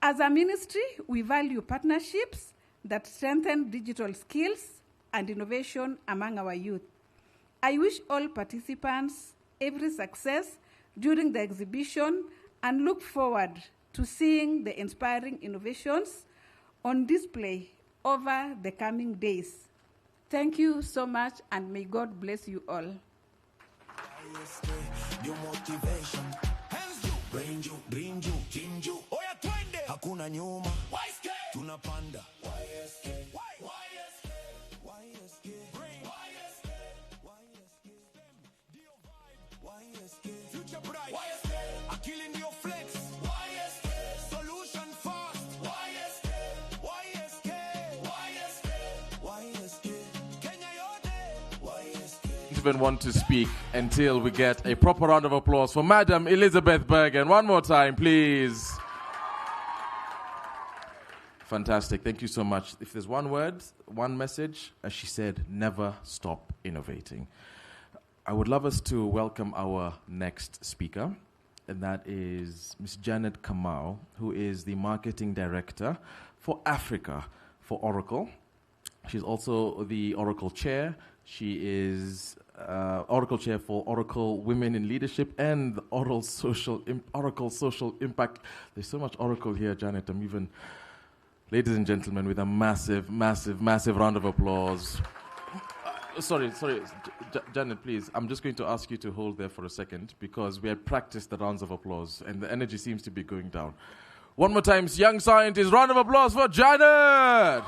As a ministry, we value partnerships that strengthen digital skills and innovation among our youth. I wish all participants every success during the exhibition and look forward to seeing the inspiring innovations on display over the coming days. Thank you so much, and may God bless you all. Hakuna nyuma, tunapanda. Future bright, akili ndio flex, solution fast, Kenya yote, Even want to speak until we get a proper round of applause for Madam Elizabeth Bergen. One more time, please. Fantastic. Thank you so much. If there's one word, one message, as she said, never stop innovating. I would love us to welcome our next speaker, and that is Ms. Janet Kamau, who is the Marketing Director for Africa for Oracle. She's also the Oracle Chair. She is Oracle Chair for Oracle Women in Leadership and the Oracle Social Impact. There's so much Oracle here, Janet. I'm even, ladies and gentlemen, with a massive, massive, massive round of applause. Sorry, Janet, please. I'm just going to ask you to hold there for a second because we had practiced the rounds of applause and the energy seems to be going down. One more time, young scientists, round of applause for Janet!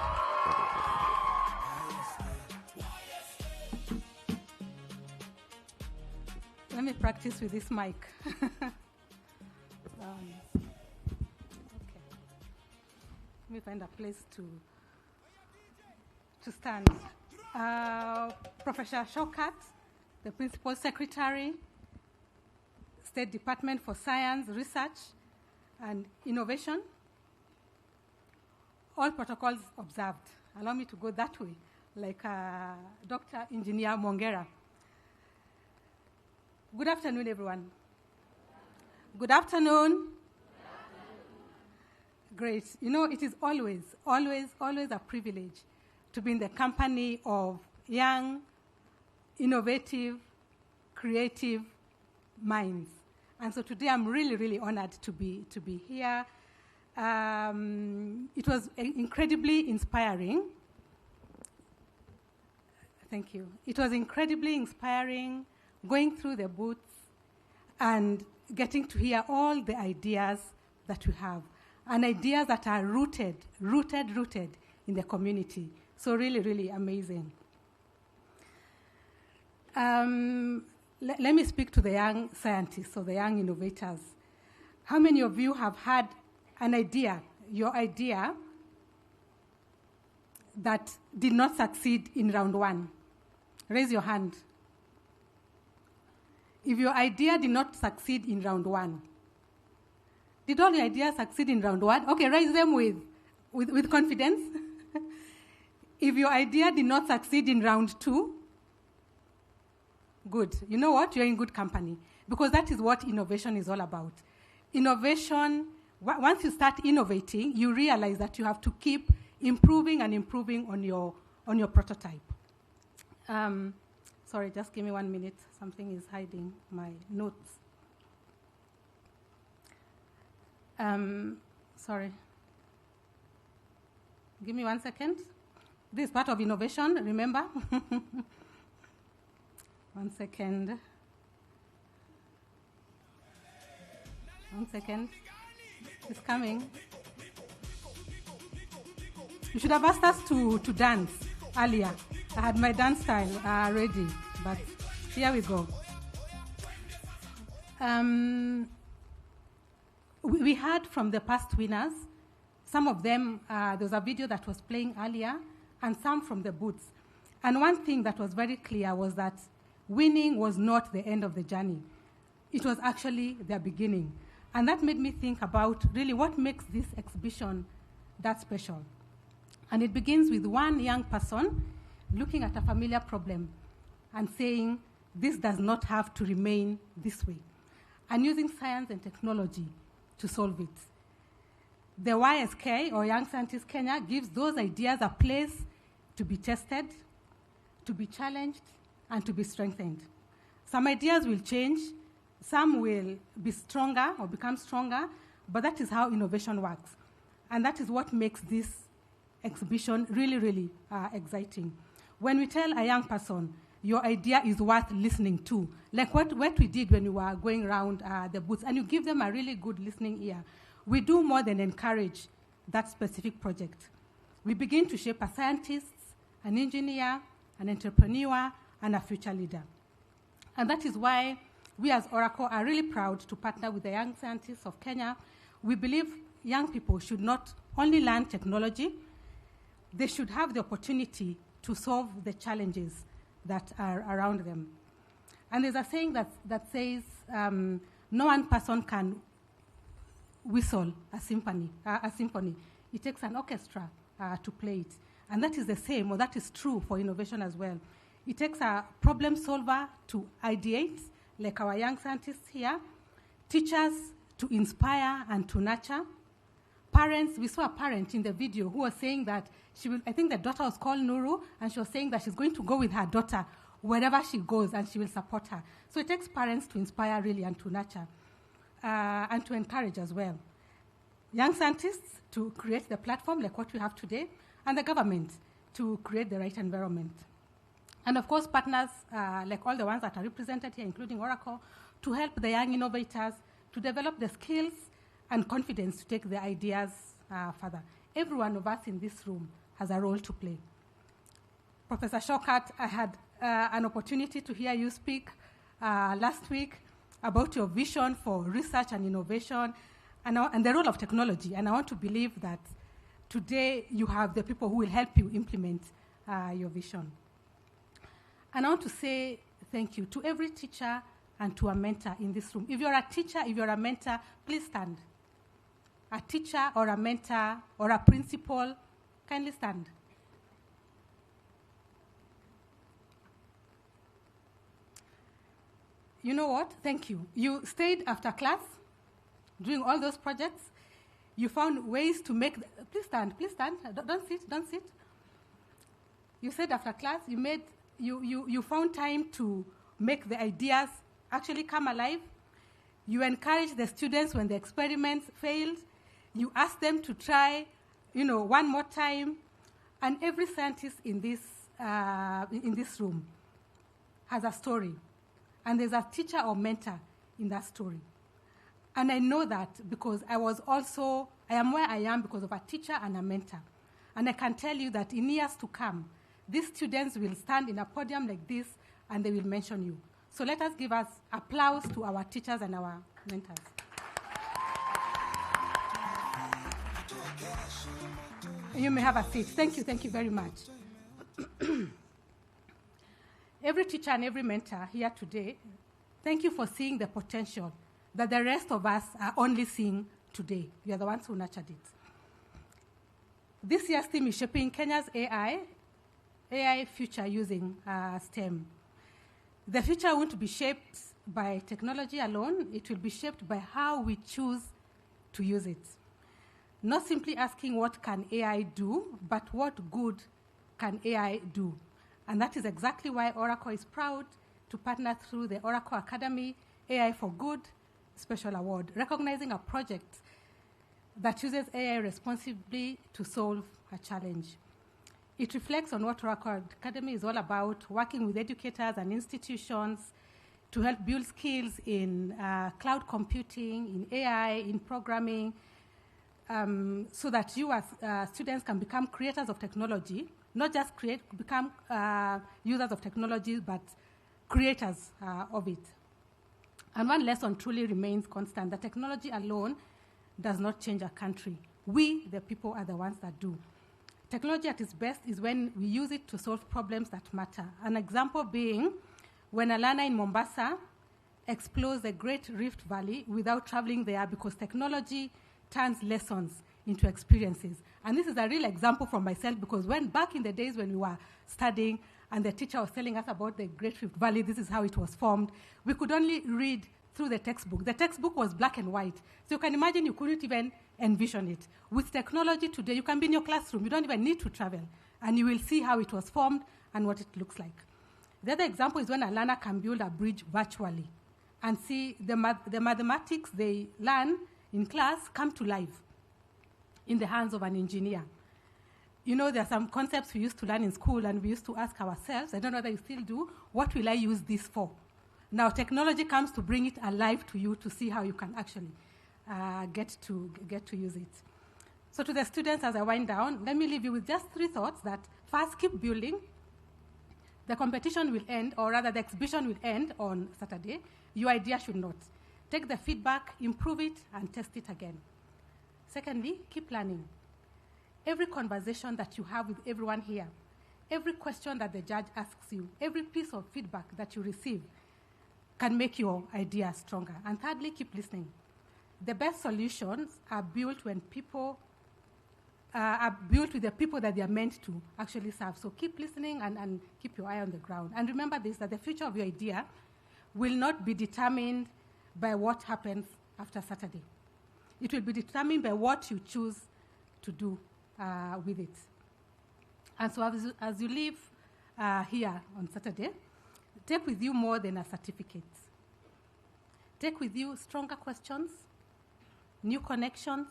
Let me practice with this mic. Okay. Let me find a place to stand. Professor Shokat, the Principal Secretary, State Department for Science, Research, and Innovation. All protocols observed. Allow me to go that way, like Dr. Engineer Mongera. Good afternoon, everyone. Good afternoon. Great. You know, it is always a privilege to be in the company of young, innovative, creative minds. And so today I'm really honored to be here. It was incredibly inspiring. Thank you. It was incredibly inspiring going through the booths and getting to hear all the ideas that we have, and ideas that are rooted in the community. So really amazing. Let me speak to the young scientists or the young innovators. How many of you have had an idea, your idea, that did not succeed in round one? Raise your hand. If your idea did not succeed in round one, did all your ideas succeed in round one? Okay, raise them with confidence. If your idea did not succeed in round two, good. You know what? You're in good company, because that is what innovation is all about. Innovation, once you start innovating, you realize that you have to keep improving on your prototype. Sorry, just give me 1 minute. Something is hiding my notes. Sorry. Give me 1 second. This is part of innovation, remember? 1 second. 1 second. It's coming. You should have asked us to dance earlier. I had my dance style ready, but here we go. We heard from the past winners. Some of them, there was a video that was playing earlier, and some from the booths. And one thing that was very clear was that winning was not the end of the journey. It was actually the beginning. And that made me think about really what makes this exhibition that special. And it begins with one young person looking at a familiar problem and saying, this does not have to remain this way, and using science and technology to solve it. The YSK, or Young Scientists Kenya, gives those ideas a place to be tested, to be challenged, and to be strengthened. Some ideas will change, some will be stronger or become stronger, but that is how innovation works. And that is what makes this exhibition really exciting. When we tell a young person, your idea is worth listening to, like what we did when we were going around the booths, and you give them a really good listening ear, we do more than encourage that specific project. We begin to shape a scientist, an engineer, an entrepreneur, and a future leader. And that is why we as Oracle are really proud to partner with the Young Scientists of Kenya. We believe young people should not only learn technology, they should have the opportunity to solve the challenges that are around them. And there's a saying that says, no one person can whistle a symphony. It takes an orchestra to play it. And that is the same, or that is true for innovation as well. It takes a problem solver to ideate, like our young scientists here, teachers to inspire and to nurture, parents. We saw a parent in the video who was saying that I think the daughter was called Nuru, and she was saying that she's going to go with her daughter wherever she goes, and she will support her. So it takes parents to inspire really and to nurture and to encourage as well. Young scientists to create the platform like what we have today, and the government to create the right environment. And of course, partners like all the ones that are represented here, including Oracle, to help the young innovators to develop the skills and confidence to take their ideas further. Every one of us in this room has a role to play. Professor Shokat, I had an opportunity to hear you speak last week about your vision for research and innovation and the role of technology. And I want to believe that today you have the people who will help you implement your vision. And I want to say thank you to every teacher and to a mentor in this room. If you're a teacher, if you're a mentor, please stand. A teacher or a mentor or a principal, kindly stand. You know what? Thank you. You stayed after class doing all those projects. You found ways to make... Please stand, please stand. Don't sit, don't sit. You said after class, you found time to make the ideas actually come alive. You encouraged the students when the experiments failed. You asked them to try, one more time. And every scientist in this room has a story. And there's a teacher or mentor in that story. And I know that because I am where I am because of a teacher and a mentor. And I can tell you that in years to come, these students will stand in a podium like this and they will mention you. So let us give us applause to our teachers and our mentors. You may have a seat. Thank you very much. Every teacher and every mentor here today, thank you for seeing the potential that the rest of us are only seeing today. You are the ones who nurtured it. This year's theme is shaping Kenya's AI future using STEM. The future won't be shaped by technology alone. It will be shaped by how we choose to use it. Not simply asking what can AI do, but what good can AI do. And that is exactly why Oracle is proud to partner through the Oracle Academy AI for Good Special Award, recognizing a project that uses AI responsibly to solve a challenge. It reflects on what Oracle Academy is all about, working with educators and institutions to help build skills in cloud computing, in AI, in programming, so that you as students can become creators of technology, not just become users of technology, but creators of it. And one lesson truly remains constant, that technology alone does not change a country. We, the people, are the ones that do. Technology at its best is when we use it to solve problems that matter. An example being when a learner in Mombasa explores the Great Rift Valley without traveling there because technology turns lessons into experiences. And this is a real example from myself because back in the days when we were studying and the teacher was telling us about the Great Rift Valley, this is how it was formed, we could only read through the textbook. The textbook was black and white. So you can imagine you couldn't even envision it. With technology today, you can be in your classroom. You don't even need to travel. And you will see how it was formed and what it looks like. The other example is when a learner can build a bridge virtually and see the mathematics they learn in class come to life in the hands of an engineer. There are some concepts we used to learn in school and we used to ask ourselves, I don't know whether you still do, what will I use this for? Now technology comes to bring it alive to you to see how you can actually get to use it. So to the students, as I wind down, let me leave you with just 3 thoughts that first, keep building. The competition will end, or rather the exhibition will end on Saturday. Your idea should not. Take the feedback, improve it, and test it again. Secondly, keep learning. Every conversation that you have with everyone here, every question that the judge asks you, every piece of feedback that you receive can make your idea stronger. And thirdly, keep listening. The best solutions are built when people are built with the people that they are meant to actually serve. So keep listening and keep your eye on the ground. And remember this, that the future of your idea will not be determined by what happens after Saturday. It will be determined by what you choose to do with it. And so as you leave here on Saturday, take with you more than a certificate. Take with you stronger questions, new connections,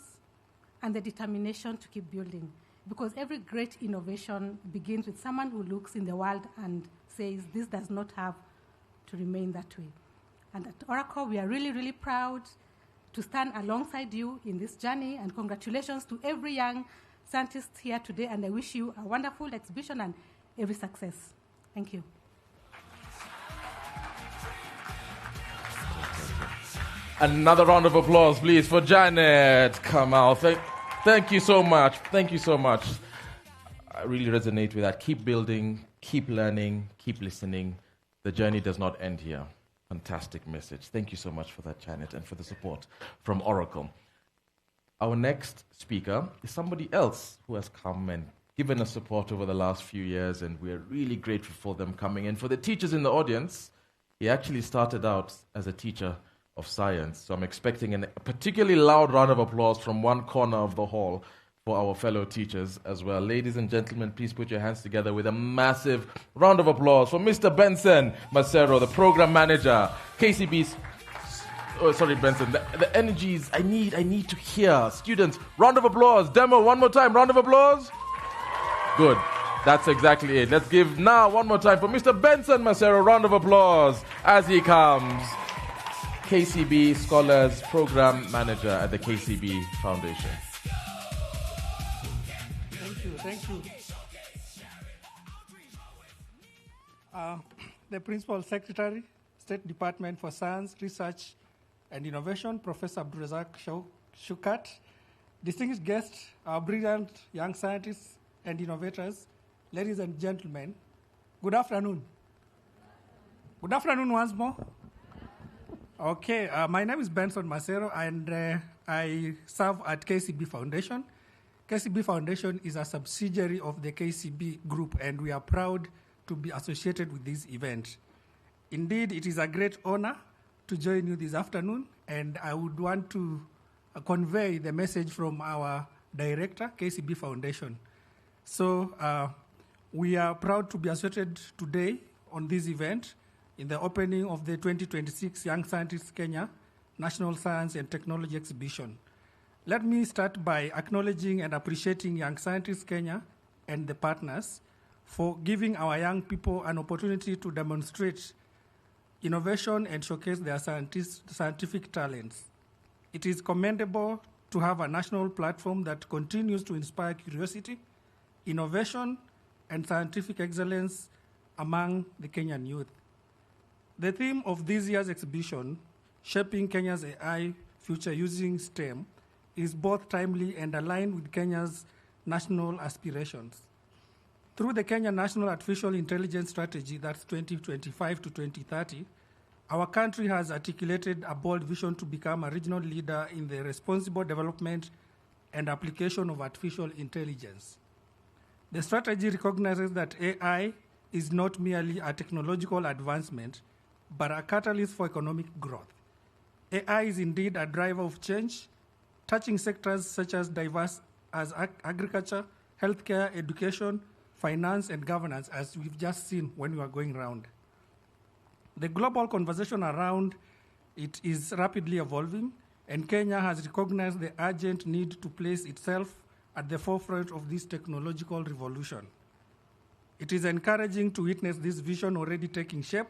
and the determination to keep building. Because every great innovation begins with someone who looks in the world and says, this does not have to remain that way. And at Oracle, we are really, really proud to stand alongside you in this journey, and congratulations to every young scientist here today, and I wish you a wonderful exhibition and every success. Thank you. Another round of applause, please, for Janet Kamal. Thank you so much. Thank you so much. I really resonate with that. Keep building, keep learning, keep listening. The journey does not end here. Fantastic message. Thank you so much for that, Janet, and for the support from Oracle. Our next speaker is somebody else who has come and given us support over the last few years, and we are really grateful for them coming in. For the teachers in the audience, he actually started out as a teacher of science, so I'm expecting a particularly loud round of applause from one corner of the hall for our fellow teachers as well. Ladies and gentlemen, please put your hands together with a massive round of applause for Mr. Benson Macero, the program manager, KCB's. Oh, sorry, Benson. The energies I need to hear. Students, round of applause. Demo, one more time. Round of applause. Good. That's exactly it. Let's give now one more time for Mr. Benson Macero. Round of applause as he comes. KCB Scholars Program Manager at the KCB Foundation. Thank you. The Principal Secretary, State Department for Science, Research and Innovation, Professor Abdurazak Shukat, distinguished guests, our brilliant young scientists and innovators, ladies and gentlemen, good afternoon. Good afternoon once more. Okay, my name is Benson Macero, and I serve at KCB Foundation. KCB Foundation is a subsidiary of the KCB Group, and we are proud to be associated with this event. Indeed, it is a great honor to join you this afternoon, and I would want to convey the message from our director, KCB Foundation. So we are proud to be associated today on this event in the opening of the 2026 Young Scientists Kenya National Science and Technology Exhibition. Let me start by acknowledging and appreciating Young Scientists Kenya and the partners for giving our young people an opportunity to demonstrate innovation and showcase their scientific talents. It is commendable to have a national platform that continues to inspire curiosity, innovation, and scientific excellence among the Kenyan youth. The theme of this year's exhibition, Shaping Kenya's AI Future Using STEM, is both timely and aligned with Kenya's national aspirations. Through the Kenya National Artificial Intelligence Strategy, that's 2025 to 2030, our country has articulated a bold vision to become a regional leader in the responsible development and application of artificial intelligence. The strategy recognizes that AI is not merely a technological advancement, but a catalyst for economic growth. AI is indeed a driver of change, touching sectors such as diverse as agriculture, healthcare, education, finance, and governance, as we've just seen when we were going around. The global conversation around it is rapidly evolving, and Kenya has recognized the urgent need to place itself at the forefront of this technological revolution. It is encouraging to witness this vision already taking shape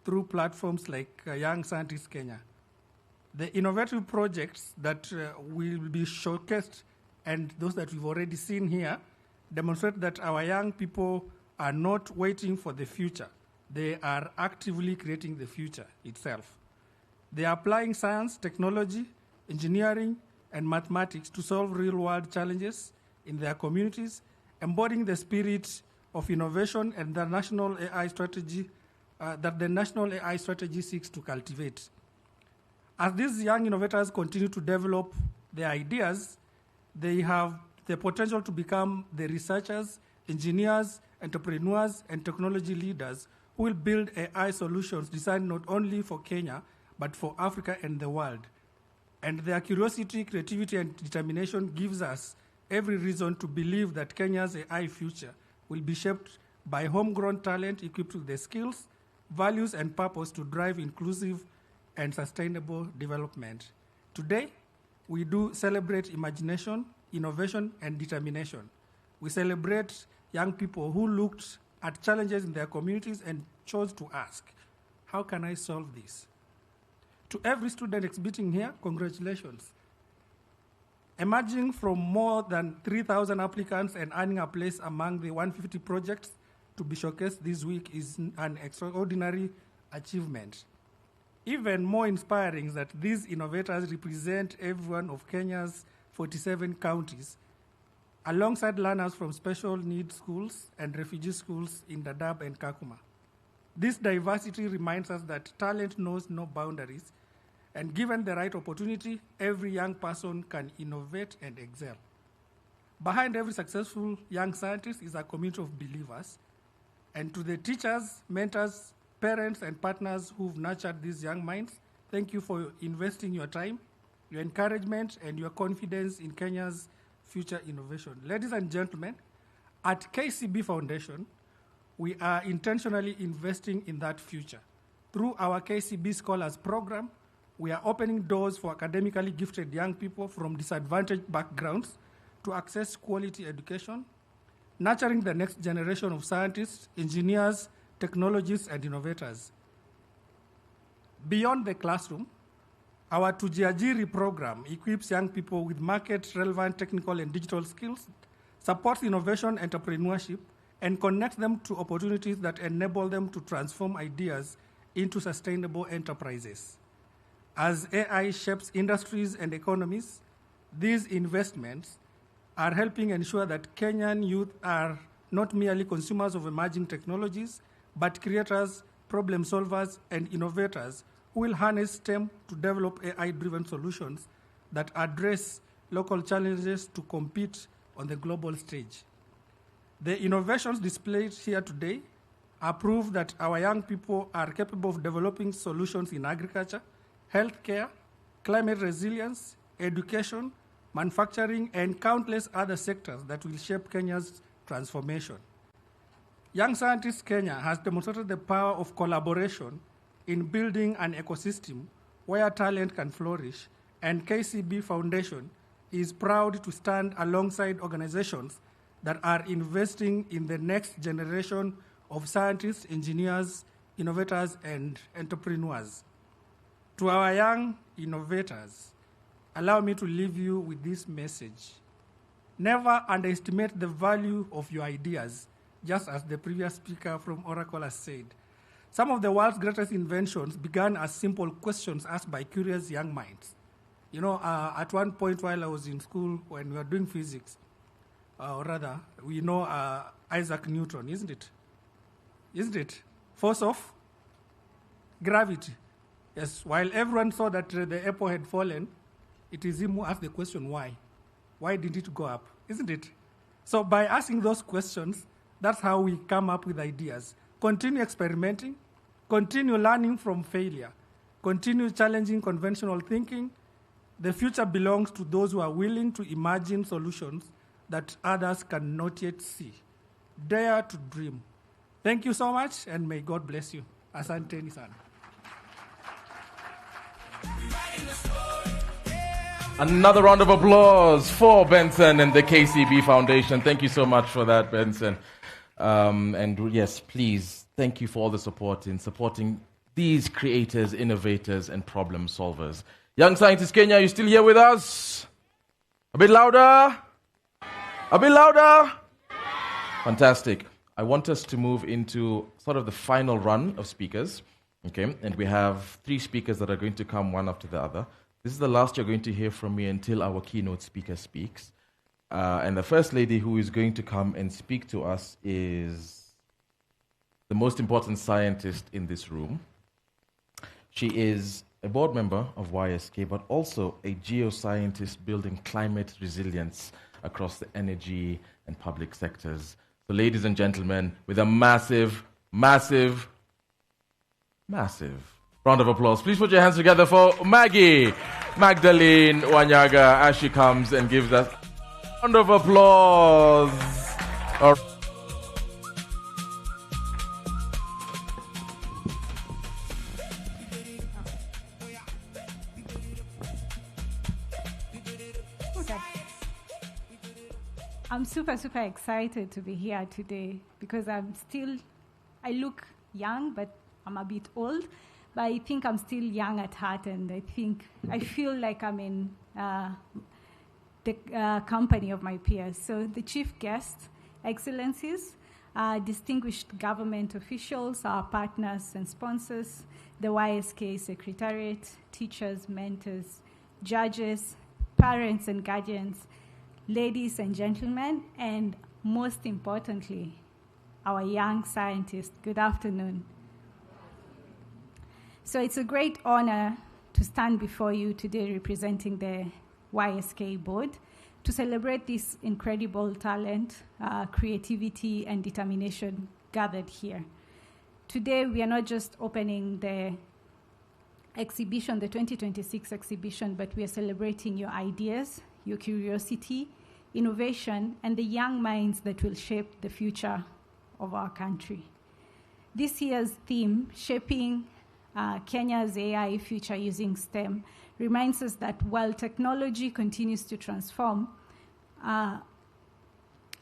through platforms like Young Scientists Kenya. The innovative projects that will be showcased and those that we've already seen here demonstrate that our young people are not waiting for the future. They are actively creating the future itself. They are applying science, technology, engineering, and mathematics to solve real-world challenges in their communities, embodying the spirit of innovation and the national AI strategy that the national AI strategy seeks to cultivate. As these young innovators continue to develop their ideas, they have the potential to become the researchers, engineers, entrepreneurs, and technology leaders who will build AI solutions designed not only for Kenya, but for Africa and the world. And their curiosity, creativity, and determination gives us every reason to believe that Kenya's AI future will be shaped by homegrown talent equipped with the skills, values, and purpose to drive inclusive and sustainable development. Today, we do celebrate imagination, innovation, and determination. We celebrate young people who looked at challenges in their communities and chose to ask, how can I solve this? To every student exhibiting here, congratulations. Emerging from more than 3,000 applicants and earning a place among the 150 projects to be showcased this week is an extraordinary achievement. Even more inspiring is that these innovators represent every one of Kenya's 47 counties, alongside learners from special needs schools and refugee schools in Dadaab and Kakuma. This diversity reminds us that talent knows no boundaries, and given the right opportunity, every young person can innovate and excel. Behind every successful young scientist is a community of believers. And to the teachers, mentors, parents, and partners who've nurtured these young minds, thank you for investing your time, your encouragement, and your confidence in Kenya's future innovation. Ladies and gentlemen, at KCB Foundation, we are intentionally investing in that future. Through our KCB Scholars Program, we are opening doors for academically gifted young people from disadvantaged backgrounds to access quality education, nurturing the next generation of scientists, engineers, technologists, and innovators. Beyond the classroom, our Tujiajiri program equips young people with market-relevant technical and digital skills, supports innovation entrepreneurship, and connects them to opportunities that enable them to transform ideas into sustainable enterprises. As AI shapes industries and economies, these investments are helping ensure that Kenyan youth are not merely consumers of emerging technologies, but creators, problem solvers, and innovators who will harness STEM to develop AI-driven solutions that address local challenges to compete on the global stage. The innovations displayed here today are proof that our young people are capable of developing solutions in agriculture, healthcare, climate resilience, education, manufacturing, and countless other sectors that will shape Kenya's transformation. Young Scientists Kenya has demonstrated the power of collaboration in building an ecosystem where talent can flourish, and KCB Foundation is proud to stand alongside organizations that are investing in the next generation of scientists, engineers, innovators, and entrepreneurs. To our young innovators, allow me to leave you with this message. Never underestimate the value of your ideas, just as the previous speaker from Oracle has said. Some of the world's greatest inventions began as simple questions asked by curious young minds. You know, at one point while I was in school, when we were doing physics, or rather, we know Isaac Newton, isn't it? Isn't it? Force of gravity. Yes, while everyone saw that the apple had fallen, it is him who asked the question, why? Why did it go up? Isn't it? So by asking those questions, that's how we come up with ideas. Continue experimenting, continue learning from failure, continue challenging conventional thinking. The future belongs to those who are willing to imagine solutions that others cannot yet see. Dare to dream. Thank you so much, and may God bless you. Asanteni sana. Another round of applause for Benson and the KCB Foundation. Thank you so much for that, Benson. And yes, please, thank you for all the support in supporting these creators, innovators, and problem solvers. Young Scientists Kenya, are you still here with us? A bit louder? A bit louder? Fantastic. I want us to move into sort of the final run of speakers. Okay, and we have 3 speakers that are going to come one after the other. This is the last you're going to hear from me until our keynote speaker speaks. And the first lady who is going to come and speak to us is the most important scientist in this room. She is a board member of YSK, but also a geoscientist building climate resilience across the energy and public sectors. So ladies and gentlemen, with a massive round of applause. Please put your hands together for Magdalene Wanyaga as she comes and gives us a round of applause. I'm super excited to be here today because I look young, but I'm a bit old. But I think I'm still young at heart, and I feel like I'm in the company of my peers. So the chief guests, excellencies, distinguished government officials, our partners and sponsors, the YSK Secretariat, teachers, mentors, judges, parents and guardians, ladies and gentlemen, and most importantly, our young scientists. Good afternoon. So it's a great honor to stand before you today representing the YSK board to celebrate this incredible talent, creativity, and determination gathered here. Today, we are not just opening the exhibition, the 2026 exhibition, but we are celebrating your ideas, your curiosity, innovation, and the young minds that will shape the future of our country. This year's theme, Shaping Kenya's AI Future Using STEM, reminds us that while technology continues to transform our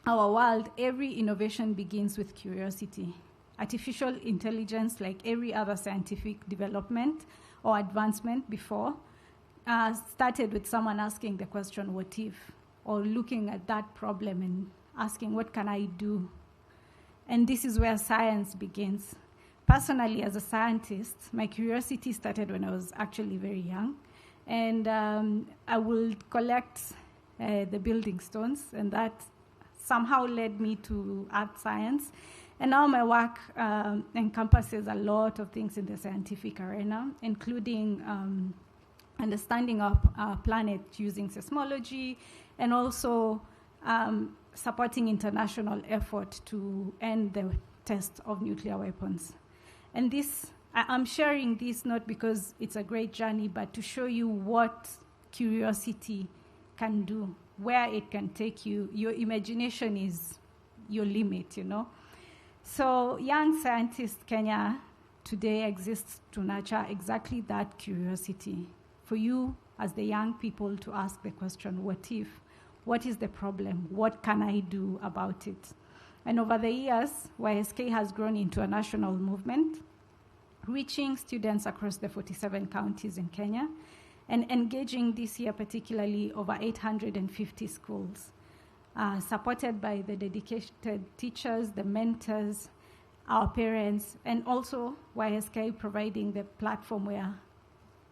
world, every innovation begins with curiosity. Artificial intelligence, like every other scientific development or advancement before, started with someone asking the question, what if? Or looking at that problem and asking, what can I do? And this is where science begins. Personally, as a scientist, my curiosity started when I was actually very young. And I would collect the building stones, and that somehow led me to art science. And now my work encompasses a lot of things in the scientific arena, including understanding of our planet using seismology, and also supporting international effort to end the test of nuclear weapons. And I'm sharing this not because it's a great journey, but to show you what curiosity can do, where it can take you. Your imagination is your limit, you know. So Young Scientist Kenya today exists to nurture exactly that curiosity, for you as the young people to ask the question, what if? What is the problem? What can I do about it? And over the years, YSK has grown into a national movement, reaching students across the 47 counties in Kenya, and engaging this year particularly over 850 schools, supported by the dedicated teachers, the mentors, our parents, and also YSK providing the platform where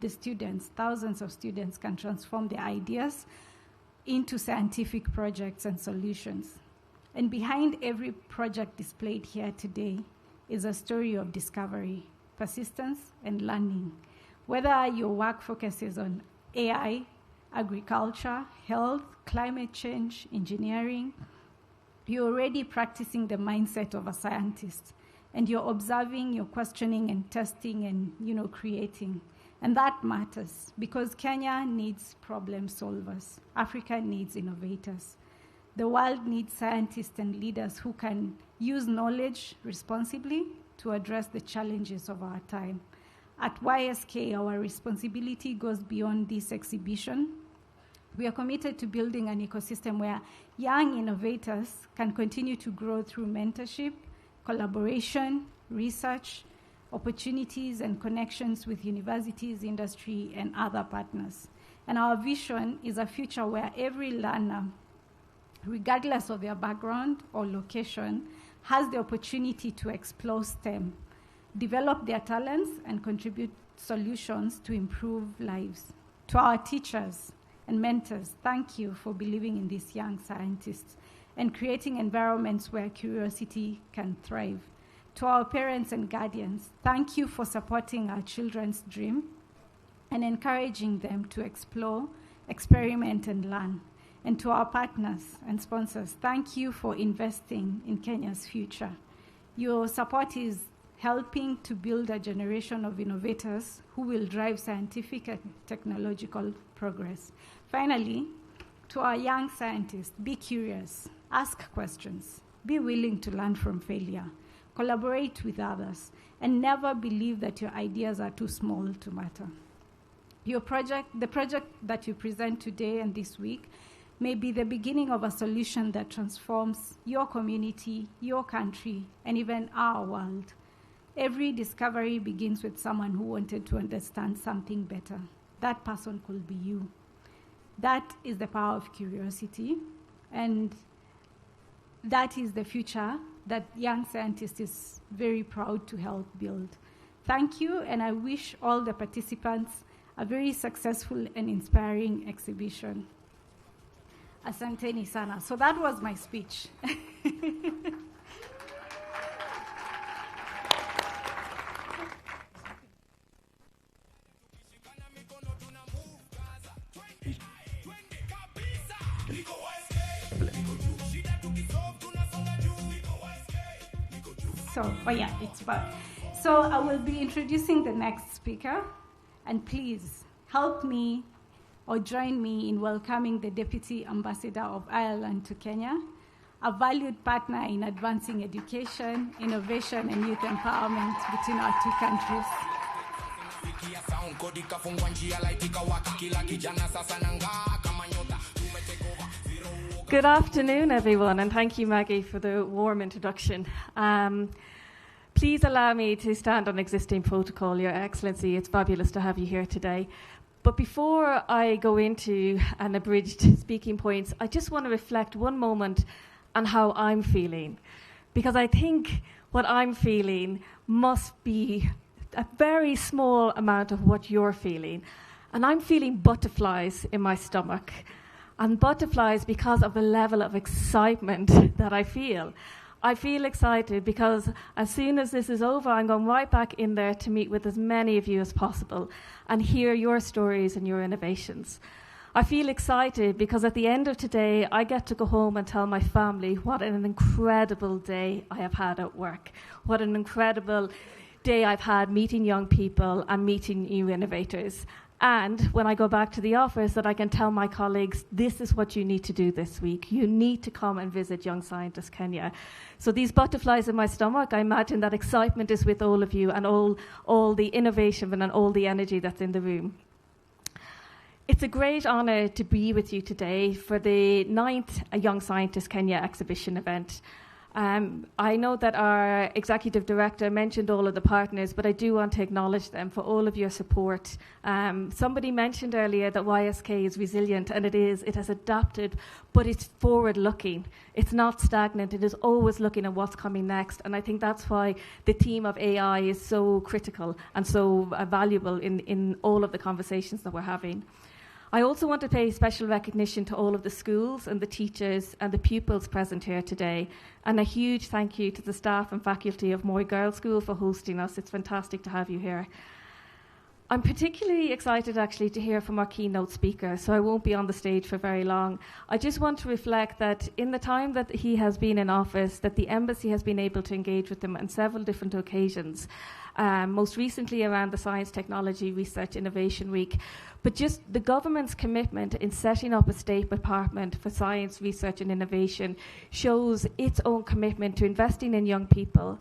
the students, thousands of students, can transform their ideas into scientific projects and solutions. And behind every project displayed here today is a story of discovery, persistence, and learning. Whether your work focuses on AI, agriculture, health, climate change, engineering, you're already practicing the mindset of a scientist, and you're observing, you're questioning and testing and creating. And that matters because Kenya needs problem solvers. Africa needs innovators. The world needs scientists and leaders who can use knowledge responsibly to address the challenges of our time. At YSK, our responsibility goes beyond this exhibition. We are committed to building an ecosystem where young innovators can continue to grow through mentorship, collaboration, research, opportunities, and connections with universities, industry, and other partners. And our vision is a future where every learner, regardless of their background or location, has the opportunity to explore STEM, develop their talents, and contribute solutions to improve lives. To our teachers and mentors, thank you for believing in these young scientists and creating environments where curiosity can thrive. To our parents and guardians, thank you for supporting our children's dream and encouraging them to explore, experiment, and learn. And to our partners and sponsors, thank you for investing in Kenya's future. Your support is helping to build a generation of innovators who will drive scientific and technological progress. Finally, to our young scientists, be curious, ask questions, be willing to learn from failure, collaborate with others, and never believe that your ideas are too small to matter. The project that you present today and this week may be the beginning of a solution that transforms your community, your country, and even our world. Every discovery begins with someone who wanted to understand something better. That person could be you. That is the power of curiosity, and that is the future that Young Scientist is very proud to help build. Thank you, and I wish all the participants a very successful and inspiring exhibition. Asanteni sana. So that was my speech. It's fun. So I will be introducing the next speaker, and please help me or join me in welcoming the Deputy Ambassador of Ireland to Kenya, a valued partner in advancing education, innovation, and youth empowerment between our two countries. Good afternoon, everyone, and thank you, Maggie, for the warm introduction. Please allow me to stand on existing protocol, Your Excellency. It's fabulous to have you here today. But before I go into an abridged speaking points, I just want to reflect one moment on how I'm feeling, because I think what I'm feeling must be a very small amount of what you're feeling. And I'm feeling butterflies in my stomach, and butterflies because of the level of excitement that I feel. I feel excited because as soon as this is over, I'm going right back in there to meet with as many of you as possible and hear your stories and your innovations. I feel excited because at the end of today, I get to go home and tell my family what an incredible day I have had at work, what an incredible day I've had meeting young people and meeting new innovators. And when I go back to the office, that I can tell my colleagues, this is what you need to do this week. You need to come and visit Young Scientist Kenya. So these butterflies in my stomach, I imagine that excitement is with all of you and all the innovation and all the energy that's in the room. It's a great honour to be with you today for the 9th Young Scientist Kenya exhibition event. I know that our executive director mentioned all of the partners, but I do want to acknowledge them for all of your support. Somebody mentioned earlier that YSK is resilient, and it is. It has adapted, but it's forward-looking. It's not stagnant. It is always looking at what's coming next, and I think that's why the theme of AI is so critical and so valuable in all of the conversations that we're having. I also want to pay special recognition to all of the schools and the teachers and the pupils present here today, and a huge thank you to the staff and faculty of Moy Girls School for hosting us. It's fantastic to have you here. I'm particularly excited actually to hear from our keynote speaker, so I won't be on the stage for very long. I just want to reflect that in the time that he has been in office, that the embassy has been able to engage with them on several different occasions, most recently around the Science, Technology, Research, Innovation Week. But just the government's commitment in setting up a state department for science, research and innovation shows its own commitment to investing in young people.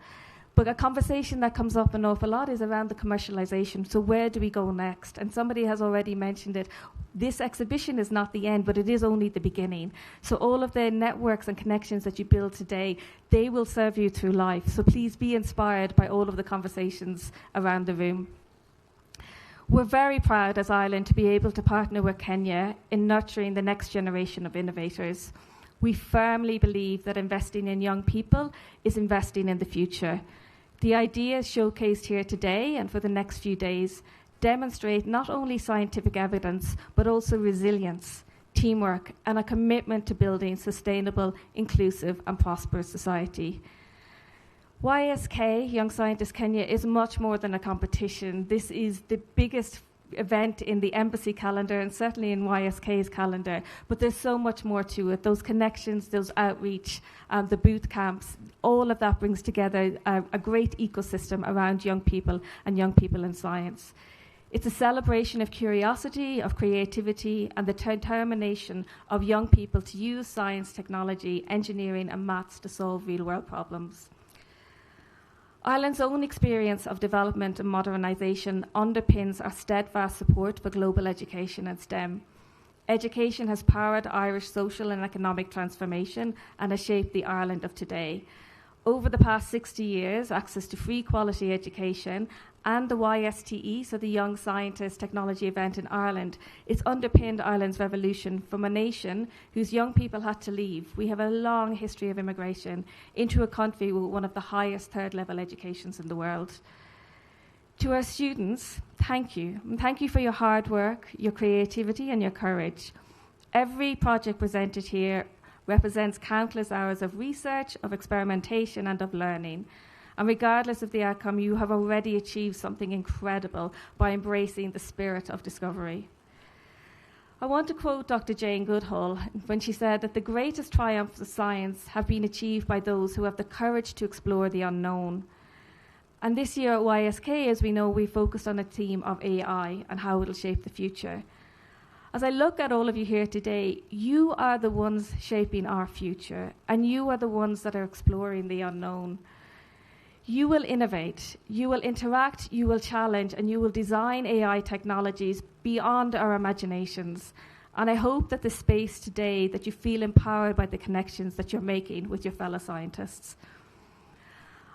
But a conversation that comes up an awful lot is around the commercialization. So where do we go next? And somebody has already mentioned it. This exhibition is not the end, but it is only the beginning. So all of the networks and connections that you build today, they will serve you through life. So please be inspired by all of the conversations around the room. We're very proud as Ireland to be able to partner with Kenya in nurturing the next generation of innovators. We firmly believe that investing in young people is investing in the future. The ideas showcased here today and for the next few days demonstrate not only scientific evidence, but also resilience, teamwork, and a commitment to building sustainable, inclusive, and prosperous society. YSK, Young Scientist Kenya, is much more than a competition. This is the biggest event in the embassy calendar and certainly in YSK's calendar, but there's so much more to it. Those connections, those outreach, the boot camps, all of that brings together a great ecosystem around young people and young people in science. It's a celebration of curiosity, of creativity, and the determination of young people to use science, technology, engineering, and maths to solve real-world problems. Ireland's own experience of development and modernisation underpins our steadfast support for global education and STEM. Education has powered Irish social and economic transformation and has shaped the Ireland of today. Over the past 60 years, access to free quality education and the YSTE, so the Young Scientist Technology event in Ireland, it's underpinned Ireland's revolution from a nation whose young people had to leave. We have a long history of immigration into a country with one of the highest third-level educations in the world. To our students, thank you. And thank you for your hard work, your creativity, and your courage. Every project presented here represents countless hours of research, of experimentation, and of learning. And regardless of the outcome, you have already achieved something incredible by embracing the spirit of discovery. I want to quote Dr. Jane Goodall when she said that the greatest triumphs of science have been achieved by those who have the courage to explore the unknown. And this year at YSK, as we know, we focused on a theme of AI and how it will shape the future. As I look at all of you here today, you are the ones shaping our future, and you are the ones that are exploring the unknown. You will innovate, you will interact, you will challenge, and you will design AI technologies beyond our imaginations. And I hope that the space today, that you feel empowered by the connections that you're making with your fellow scientists.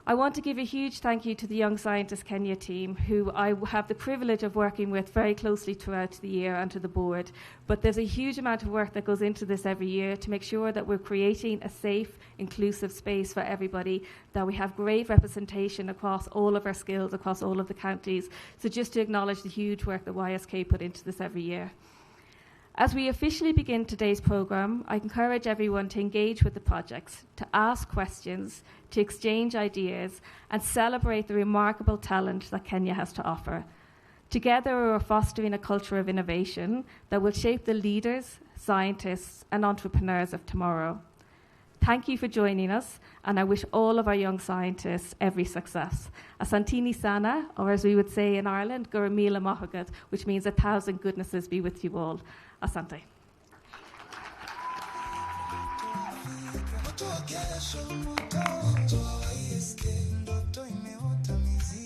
I want to give a huge thank you to the Young Scientist Kenya team, who I have the privilege of working with very closely throughout the year, and to the board. But there's a huge amount of work that goes into this every year to make sure that we're creating a safe, inclusive space for everybody, that we have great representation across all of our skills, across all of the counties. So just to acknowledge the huge work that YSK put into this every year. As we officially begin today's programme, I encourage everyone to engage with the projects, to ask questions, to exchange ideas, and celebrate the remarkable talent that Kenya has to offer. Together, we're fostering a culture of innovation that will shape the leaders, scientists, and entrepreneurs of tomorrow. Thank you for joining us, and I wish all of our young scientists every success. Asantini sana, or as we would say in Ireland, Guramila Mahagat, which means 1,000 goodnesses be with you all. Asante.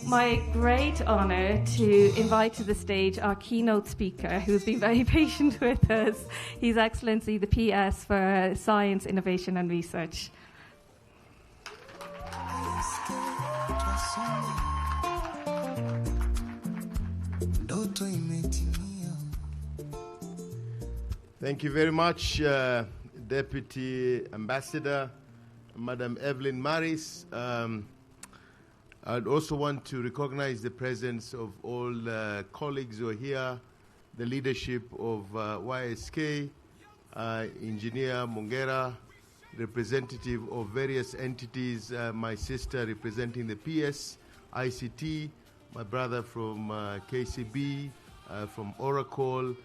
My great honour to invite to the stage our keynote speaker, who's been very patient with us, His Excellency the PS for Science, Innovation and Research. Thank you very much, Deputy Ambassador, Madam Evelyn Maris. I'd also want to recognize the presence of all colleagues who are here, the leadership of YSK, Engineer Mongera, representative of various entities, my sister representing the PS, ICT, my brother from KCB, from Oracle,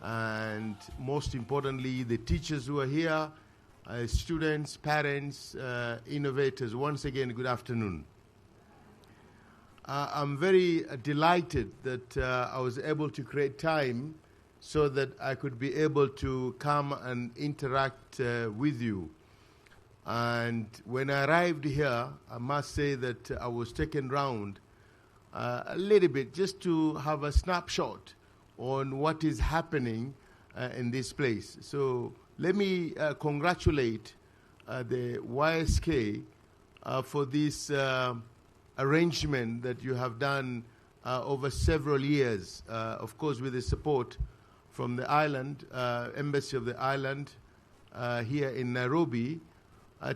and most importantly, the teachers who are here, students, parents, innovators. Once again, good afternoon. I'm very delighted that I was able to create time so that I could be able to come and interact with you. And when I arrived here, I must say that I was taken round a little bit just to have a snapshot on what is happening in this place. So let me congratulate the YSK for this arrangement that you have done over several years, of course with the support from the island, Embassy of the Island here in Nairobi,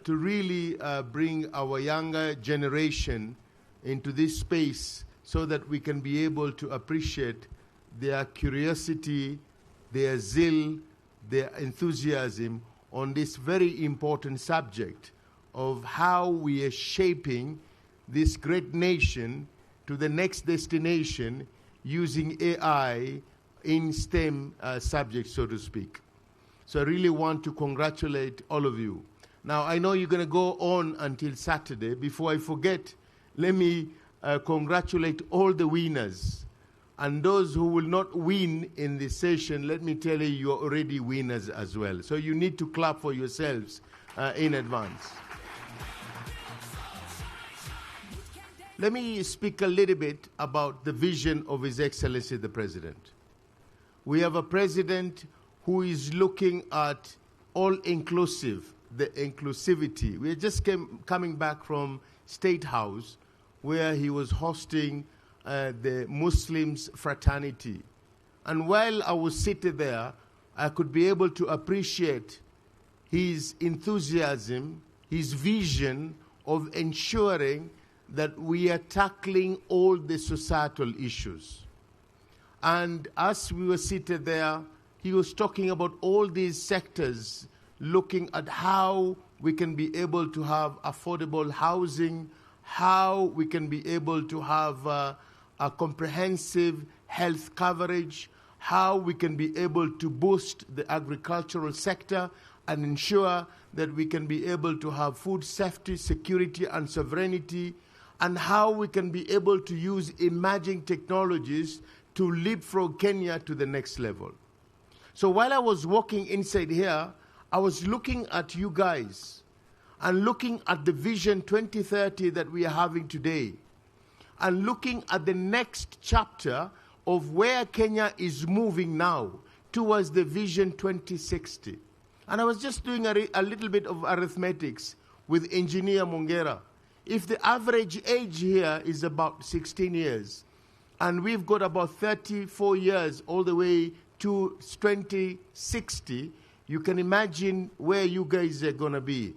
to really bring our younger generation into this space so that we can be able to appreciate their curiosity, their zeal, their enthusiasm on this very important subject of how we are shaping this great nation to the next destination using AI in STEM subjects, so to speak. So I really want to congratulate all of you. Now, I know you're going to go on until Saturday. Before I forget, let me congratulate all the winners. And those who will not win in this session, let me tell you, you're already winners as well. So you need to clap for yourselves in advance. Let me speak a little bit about the vision of His Excellency the President. We have a president who is looking at all-inclusive, the inclusivity. We just coming back from State House, where he was hosting the Muslims fraternity. And while I was sitting there, I could be able to appreciate his enthusiasm, his vision of ensuring that we are tackling all the societal issues. And as we were seated there, he was talking about all these sectors, looking at how we can be able to have affordable housing, how we can be able to have a comprehensive health coverage, how we can be able to boost the agricultural sector and ensure that we can be able to have food safety, security, and sovereignty, and how we can be able to use emerging technologies to leapfrog Kenya to the next level. So while I was walking inside here, I was looking at you guys and looking at the Vision 2030 that we are having today and looking at the next chapter of where Kenya is moving now towards the Vision 2060. And I was just doing a little bit of arithmetics with Engineer Mongera. If the average age here is about 16 years, and we've got about 34 years all the way to 2060, you can imagine where you guys are going to be.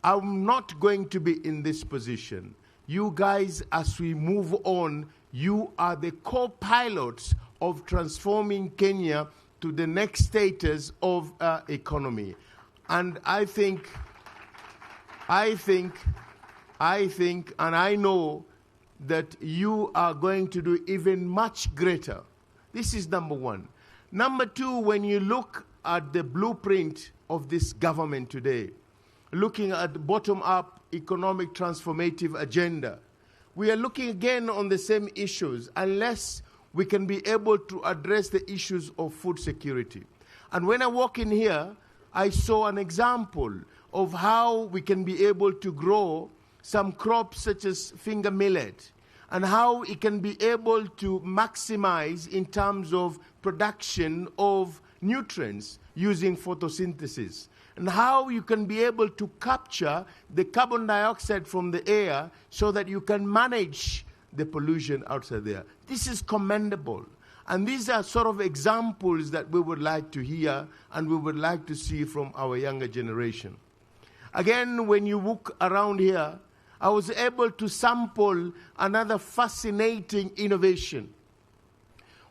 I'm not going to be in this position. You guys, as we move on, you are the co-pilots of transforming Kenya to the next status of economy. And I think, and I know that you are going to do even much greater. This is number one. Number two, when you look at the blueprint of this government today, looking at the bottom-up economic transformative agenda, we are looking again on the same issues unless we can be able to address the issues of food security. And when I walk in here, I saw an example of how we can be able to grow some crops such as finger millet, and how it can be able to maximize in terms of production of nutrients using photosynthesis, and how you can be able to capture the carbon dioxide from the air so that you can manage the pollution outside there. This is commendable. And these are sort of examples that we would like to hear and we would like to see from our younger generation. Again, when you look around here, I was able to sample another fascinating innovation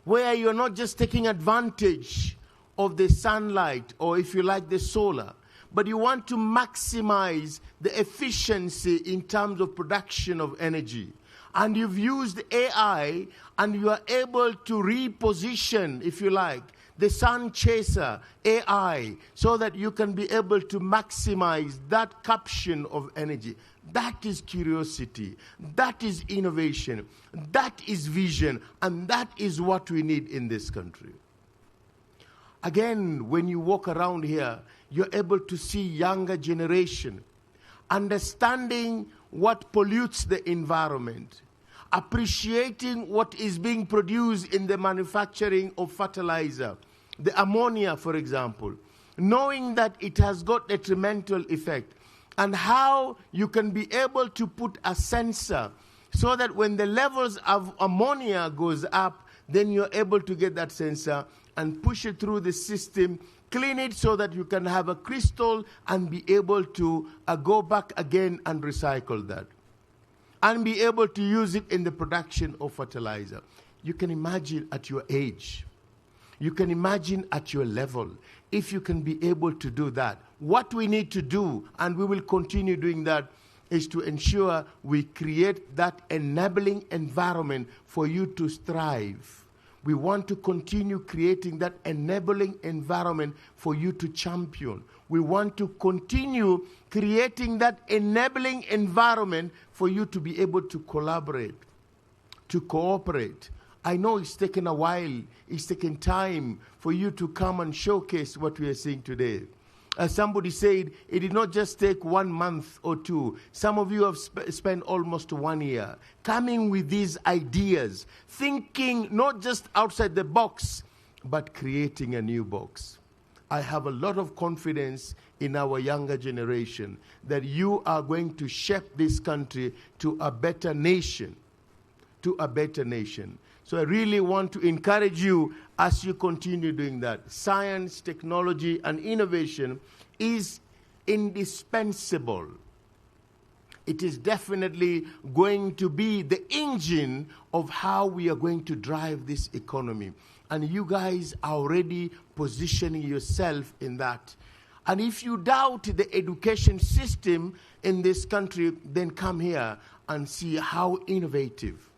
where you're not just taking advantage of the sunlight or, if you like, the solar, but you want to maximize the efficiency in terms of production of energy. And you've used AI, and you are able to reposition, if you like, the sun chaser AI so that you can be able to maximize that caption of energy. That is curiosity. That is innovation. That is vision. And that is what we need in this country. Again, when you walk around here, you're able to see younger generation understanding what pollutes the environment, appreciating what is being produced in the manufacturing of fertilizer, the ammonia, for example, knowing that it has got detrimental effect, and how you can be able to put a sensor so that when the levels of ammonia goes up, then you're able to get that sensor and push it through the system, clean it so that you can have a crystal and be able to go back again and recycle that, and be able to use it in the production of fertilizer. You can imagine at your age, you can imagine at your level, if you can be able to do that. What we need to do, and we will continue doing that, is to ensure we create that enabling environment for you to strive. We want to continue creating that enabling environment for you to champion. We want to continue creating that enabling environment for you to be able to collaborate, to cooperate. I know it's taken a while, it's taken time for you to come and showcase what we are seeing today. As somebody said, it did not just take 1 month or two. Some of you have spent almost 1 year coming with these ideas, thinking not just outside the box, but creating a new box. I have a lot of confidence in our younger generation that you are going to shape this country to a better nation, to a better nation. So I really want to encourage you as you continue doing that. Science, technology, and innovation is indispensable. It is definitely going to be the engine of how we are going to drive this economy. And you guys are already positioning yourself in that. And if you doubt the education system in this country, then come here and see how innovative,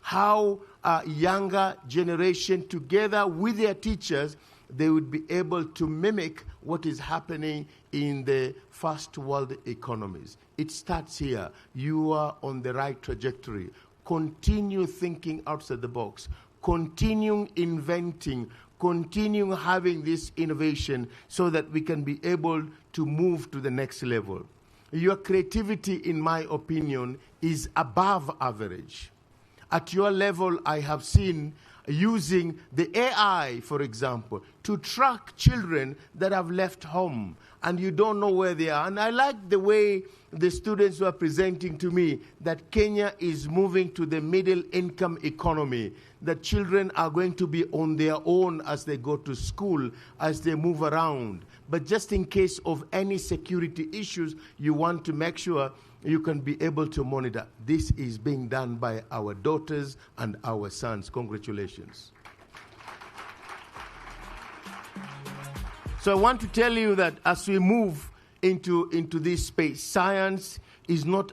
how younger generation together with their teachers, they would be able to mimic what is happening in the first world economies. It starts here. You are on the right trajectory. Continue thinking outside the box. Continue inventing. Continue having this innovation so that we can be able to move to the next level. Your creativity, in my opinion, is above average. At your level, I have seen using the AI, for example, to track children that have left home and you don't know where they are. And I like the way the students were presenting to me that Kenya is moving to the middle income economy, that children are going to be on their own as they go to school, as they move around. But just in case of any security issues, you want to make sure you can be able to monitor. This is being done by our daughters and our sons. Congratulations. So I want to tell you that as we move into this space, science is not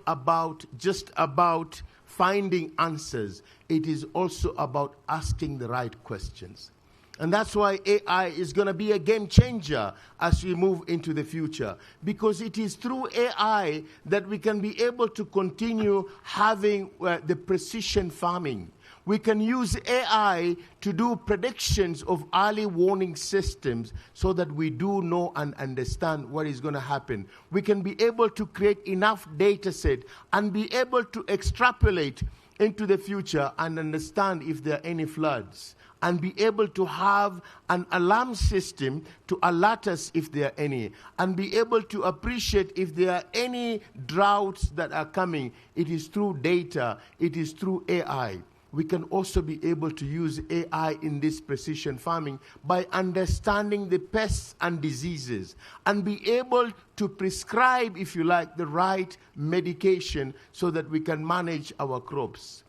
just about finding answers. It is also about asking the right questions. And that's why AI is going to be a game changer as we move into the future. Because it is through AI that we can be able to continue having the precision farming. We can use AI to do predictions of early warning systems so that we do know and understand what is going to happen. We can be able to create enough data set and be able to extrapolate into the future and understand if there are any floods, and be able to have an alarm system to alert us if there are any, and be able to appreciate if there are any droughts that are coming. It is through data. It is through AI. We can also be able to use AI in this precision farming by understanding the pests and diseases and be able to prescribe, if you like, the right medication so that we can manage our crops.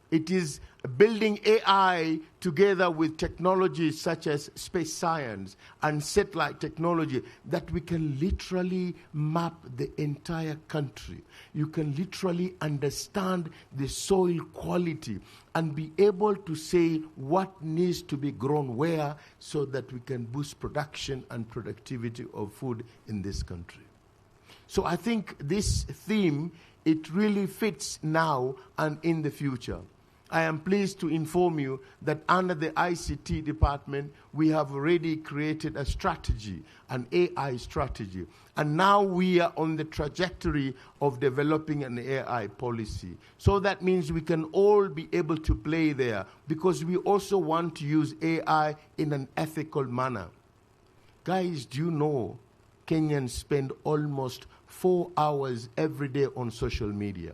It is building AI together with technologies such as space science and satellite technology that we can literally map the entire country. You can literally understand the soil quality and be able to say what needs to be grown where so that we can boost production and productivity of food in this country. So I think this theme, it really fits now and in the future. I am pleased to inform you that under the ICT department, we have already created a strategy, an AI strategy. And now we are on the trajectory of developing an AI policy. So that means we can all be able to play there because we also want to use AI in an ethical manner. Guys, do you know Kenyans spend almost 4 hours every day on social media?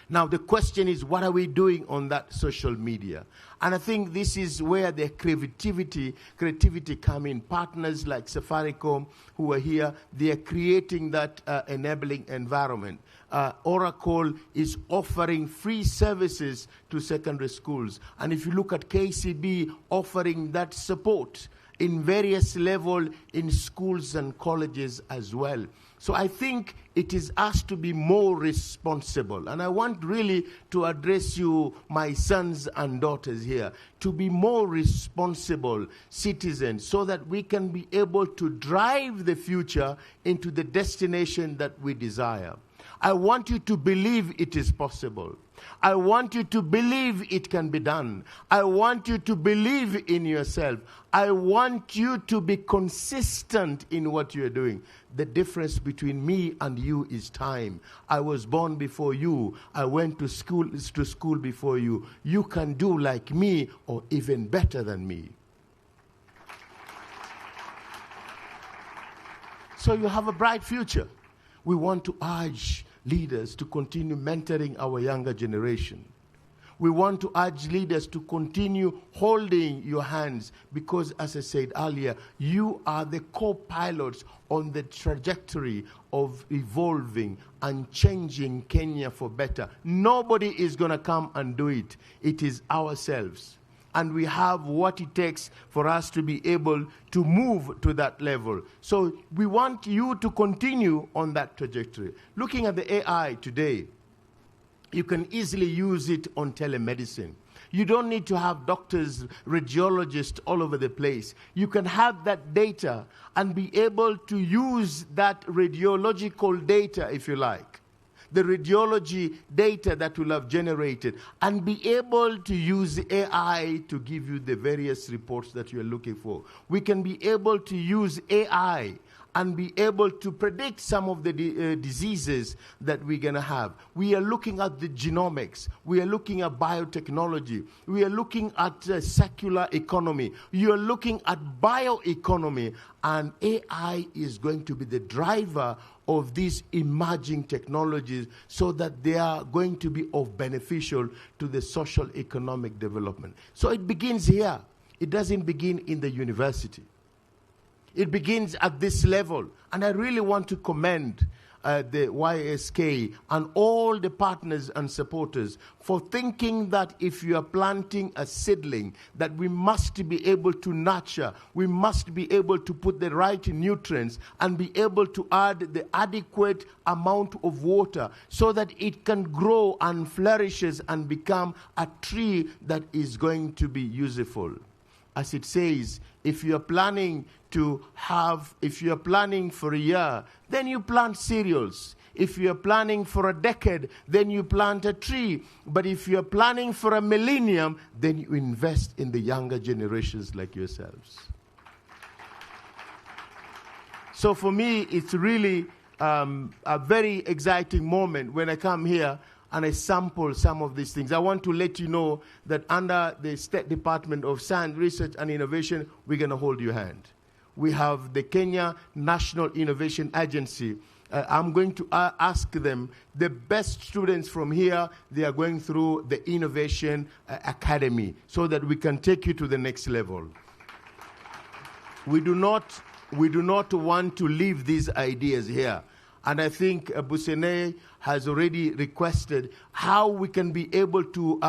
Now, the question is, what are we doing on that social media? And I think this is where the creativity come in. Partners like Safaricom, who are here, they are creating that enabling environment. Oracle is offering free services to secondary schools. And if you look at KCB offering that support in various levels in schools and colleges as well. So I think it is us to be more responsible. And I want really to address you, my sons and daughters here, to be more responsible citizens so that we can be able to drive the future into the destination that we desire. I want you to believe it is possible. I want you to believe it can be done. I want you to believe in yourself. I want you to be consistent in what you're doing. The difference between me and you is time. I was born before you. I went to school before you. You can do like me or even better than me. So you have a bright future. We want to urge leaders to continue mentoring our younger generation. We want to urge leaders to continue holding your hands because, as I said earlier, you are the co-pilots on the trajectory of evolving and changing Kenya for better. Nobody is going to come and do it. It is ourselves. And we have what it takes for us to be able to move to that level. So we want you to continue on that trajectory. Looking at the AI today, you can easily use it on telemedicine. You don't need to have doctors, radiologists all over the place. You can have that data and be able to use that radiological data, if you like, the radiology data that will have generated, and be able to use AI to give you the various reports that you're looking for. We can be able to use AI and be able to predict some of the diseases that we're going to have. We are looking at the genomics. We are looking at biotechnology. We are looking at circular economy. You are looking at bioeconomy. And AI is going to be the driver of these emerging technologies so that they are going to be of beneficial to the social economic development. So it begins here. It doesn't begin in the university. It begins at this level. And I really want to commend the YSK and all the partners and supporters for thinking that if you are planting a seedling, that we must be able to nurture, we must be able to put the right nutrients and be able to add the adequate amount of water so that it can grow and flourishes and become a tree that is going to be useful. As it says, if you're planning for a year, then you plant cereals. If you're planning for a decade, then you plant a tree. But if you're planning for a millennium, then you invest in the younger generations like yourselves. So for me, it's really a very exciting moment when I come here and I sample some of these things. I want to let you know that under the State Department of Science, Research and Innovation, we're going to hold your hand. We have the Kenya National Innovation Agency. I'm going to ask them, the best students from here, they are going through the Innovation Academy so that we can take you to the next level. We do not want to leave these ideas here. And I think Busene has already requested how we can be able to,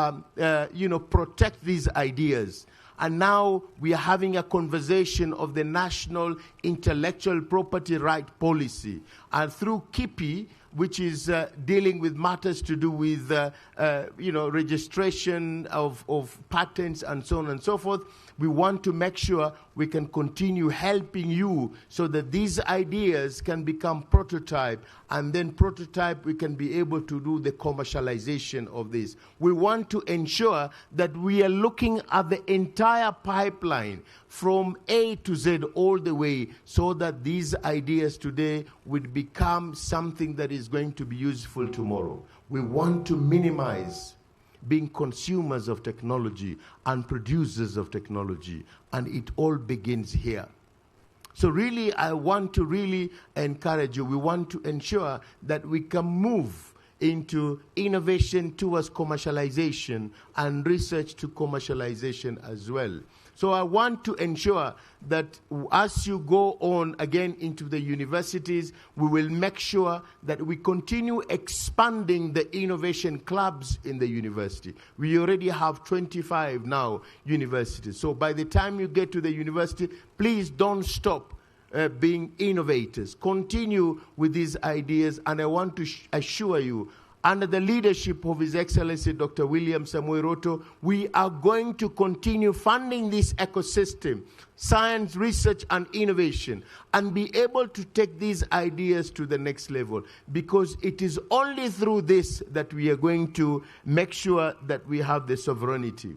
protect these ideas. And now we are having a conversation of the National Intellectual Property Right Policy. And through KIPI, which is dealing with matters to do with, registration of patents and so on and so forth, we want to make sure we can continue helping you so that these ideas can become prototype, and then prototype we can be able to do the commercialization of this. We want to ensure that we are looking at the entire pipeline from A to Z all the way so that these ideas today would become something that is going to be useful tomorrow. We want to minimize being consumers of technology and producers of technology, and it all begins here. So really, I want to really encourage you. We want to ensure that we can move into innovation towards commercialization and research to commercialization as well. So I want to ensure that as you go on again into the universities, we will make sure that we continue expanding the innovation clubs in the university. We already have 25 now universities. So by the time you get to the university, please don't stop being innovators. Continue with these ideas, and I want to assure you, under the leadership of His Excellency Dr. William Samoei Ruto, we are going to continue funding this ecosystem, science, research, and innovation, and be able to take these ideas to the next level, because it is only through this that we are going to make sure that we have the sovereignty.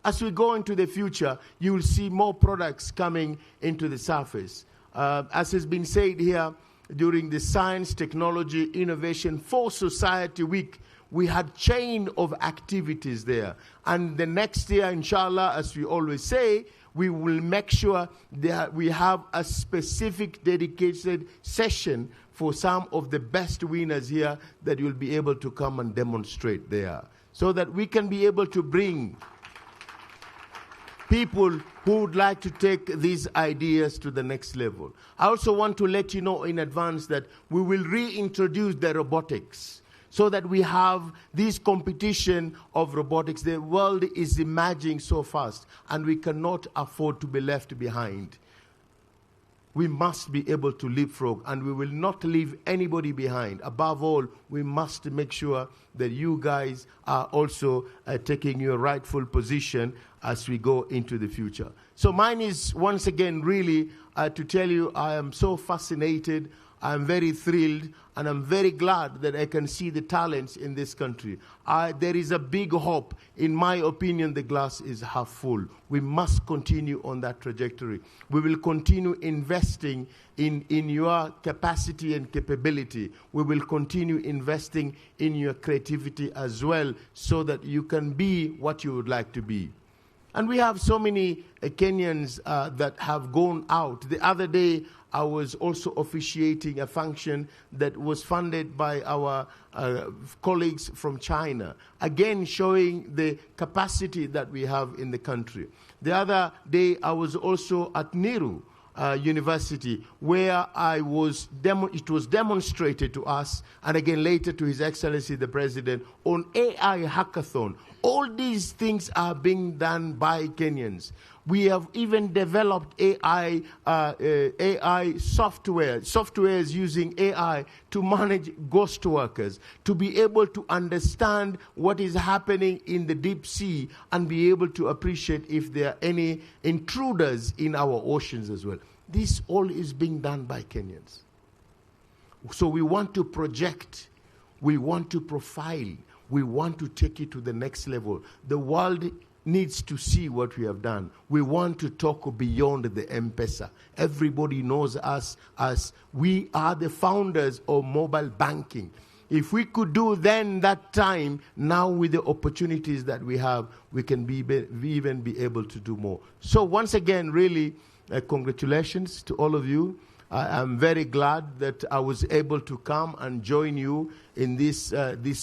As we go into the future, you will see more products coming into the surface. As has been said here, during the Science, Technology, Innovation for Society Week, we had chain of activities there. And the next year, inshallah, as we always say, we will make sure that we have a specific dedicated session for some of the best winners here that you'll be able to come and demonstrate there, so that we can be able to bring people who would like to take these ideas to the next level. I also want to let you know in advance that we will reintroduce the robotics, so that we have this competition of robotics. The world is emerging so fast, and we cannot afford to be left behind. We must be able to leapfrog, and we will not leave anybody behind. Above all, we must make sure that you guys are also taking your rightful position as we go into the future. So mine is, once again, really to tell you I am so fascinated, I'm very thrilled, and I'm very glad that I can see the talents in this country. There is a big hope. In my opinion, the glass is half full. We must continue on that trajectory. We will continue investing in your capacity and capability. We will continue investing in your creativity as well, so that you can be what you would like to be. And we have so many Kenyans that have gone out. The other day, I was also officiating a function that was funded by our colleagues from China, again showing the capacity that we have in the country. The other day, I was also at Nehru University, where it was demonstrated to us, and again later to His Excellency the President, on AI hackathon. All these things are being done by Kenyans. We have even developed AI softwares using AI to manage ghost workers, to be able to understand what is happening in the deep sea and be able to appreciate if there are any intruders in our oceans as well. This all is being done by Kenyans. So we want to project, we want to profile, we want to take it to the next level. The world needs to see what we have done. We want to talk beyond the M-Pesa. Everybody knows us as we are the founders of mobile banking. If we could do then that time, now with the opportunities that we have, we can even be able to do more. So once again, really, congratulations to all of you. I'm very glad that I was able to come and join you in this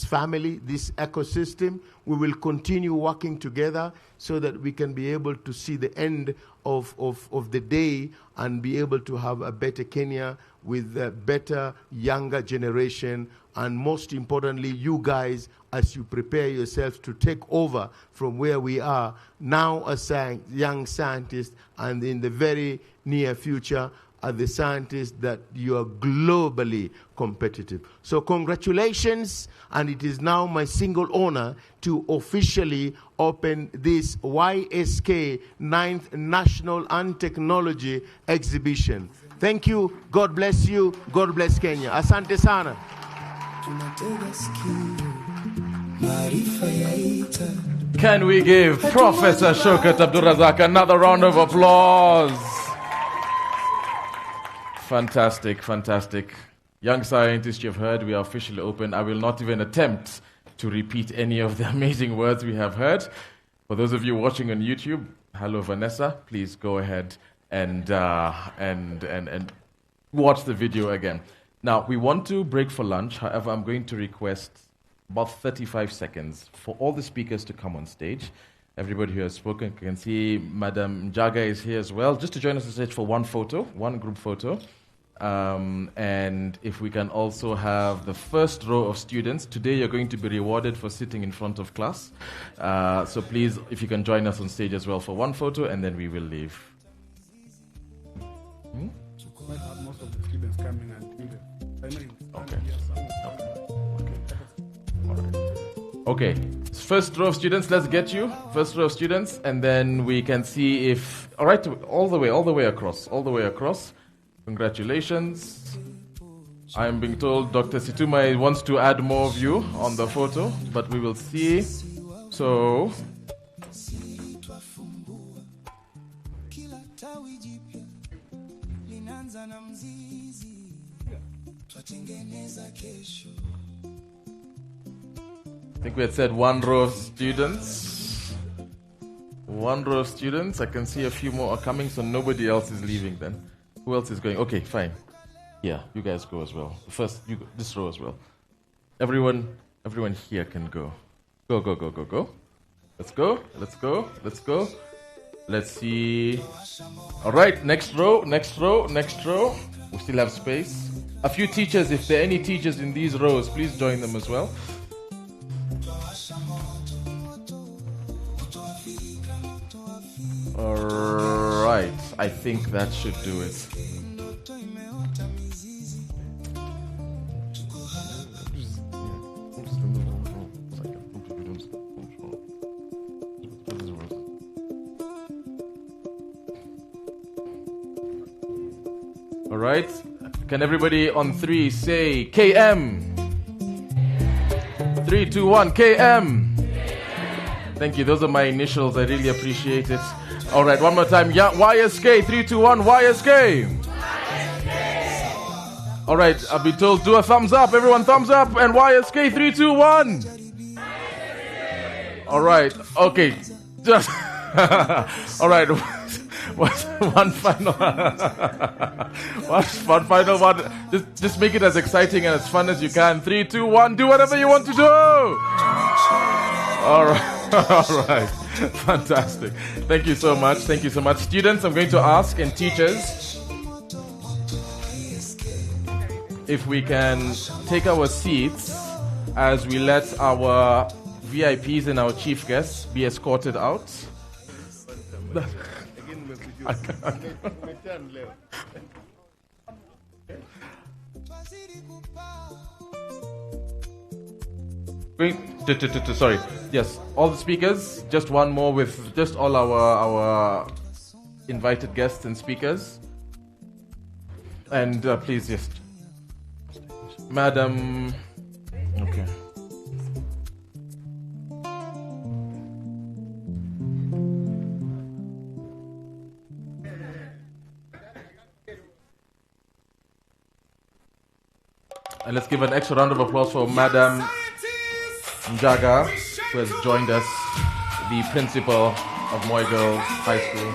family, this ecosystem. We will continue working together so that we can be able to see the end of the day and be able to have a better Kenya with a better, younger generation. And most importantly, you guys, as you prepare yourselves to take over from where we are now as young scientists, and in the very near future, are the scientists that you are globally competitive. So congratulations, and it is now my single honor to officially open this YSK 9th National and Technology Exhibition. Thank you, God bless you, God bless Kenya. Asante sana. Can we give Professor Shaukat Abdulrazak another round of applause? Fantastic, fantastic. Young scientists, you've heard, we are officially open. I will not even attempt to repeat any of the amazing words we have heard. For those of you watching on YouTube, hello Vanessa, please go ahead and watch the video again. Now, we want to break for lunch. However, I'm going to request about 35 seconds for all the speakers to come on stage. Everybody who has spoken, you can see Madam Njaga is here as well, just to join us on stage for one photo, one group photo. And if we can also have the first row of students. Today you're going to be rewarded for sitting in front of class. So please, if you can join us on stage as well for one photo, and then we will leave. Most of the students coming and Okay, first row of students, let's get you. First row of students, and then we can see if... All right, all the way across. Congratulations. I'm being told Dr. Situma wants to add more of you on the photo, but we will see. So... I think we had said one row of students. One row of students. I can see a few more are coming, so nobody else is leaving then. Who else is going? Okay, fine. Yeah, you guys go as well. First, you go, this row as well. Everyone here can go. Go. Let's go. Let's see. All right, next row. We still have space. A few teachers, if there are any teachers in these rows, please join them as well. All right, I think that should do it. All right, can everybody on 3 say KM? 3, 2, 1, KM. Thank you, those are my initials, I really appreciate it. All right, one more time. Yeah, YSK, 3, 2, 1, YSK. All right, I've been told do a thumbs up. Everyone thumbs up. And YSK, 3, 2, 1. All right, okay. Just all right. One final one. Just make it as exciting and as fun as you can. 3, 2, 1. Do whatever you want to do. All right. All right. Fantastic. Thank you so much. Students, I'm going to ask, and teachers, if we can take our seats as we let our VIPs and our chief guests be escorted out. Sorry. Yes, all the speakers. Just one more with just all our invited guests and speakers. And please just, Madam. Okay. And let's give an extra round of applause for Madam Njaga, who has joined us, the principal of Moi Girls High School.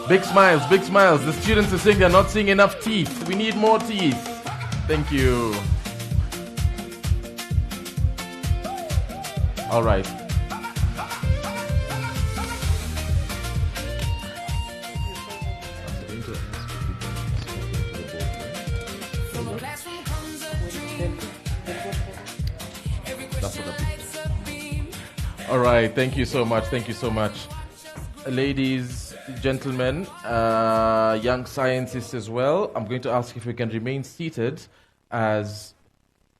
Big smiles. The students are saying they're not seeing enough teeth. We need more teeth. Thank you. All right. All right, thank you so much. Ladies, gentlemen, young scientists as well, I'm going to ask if we can remain seated as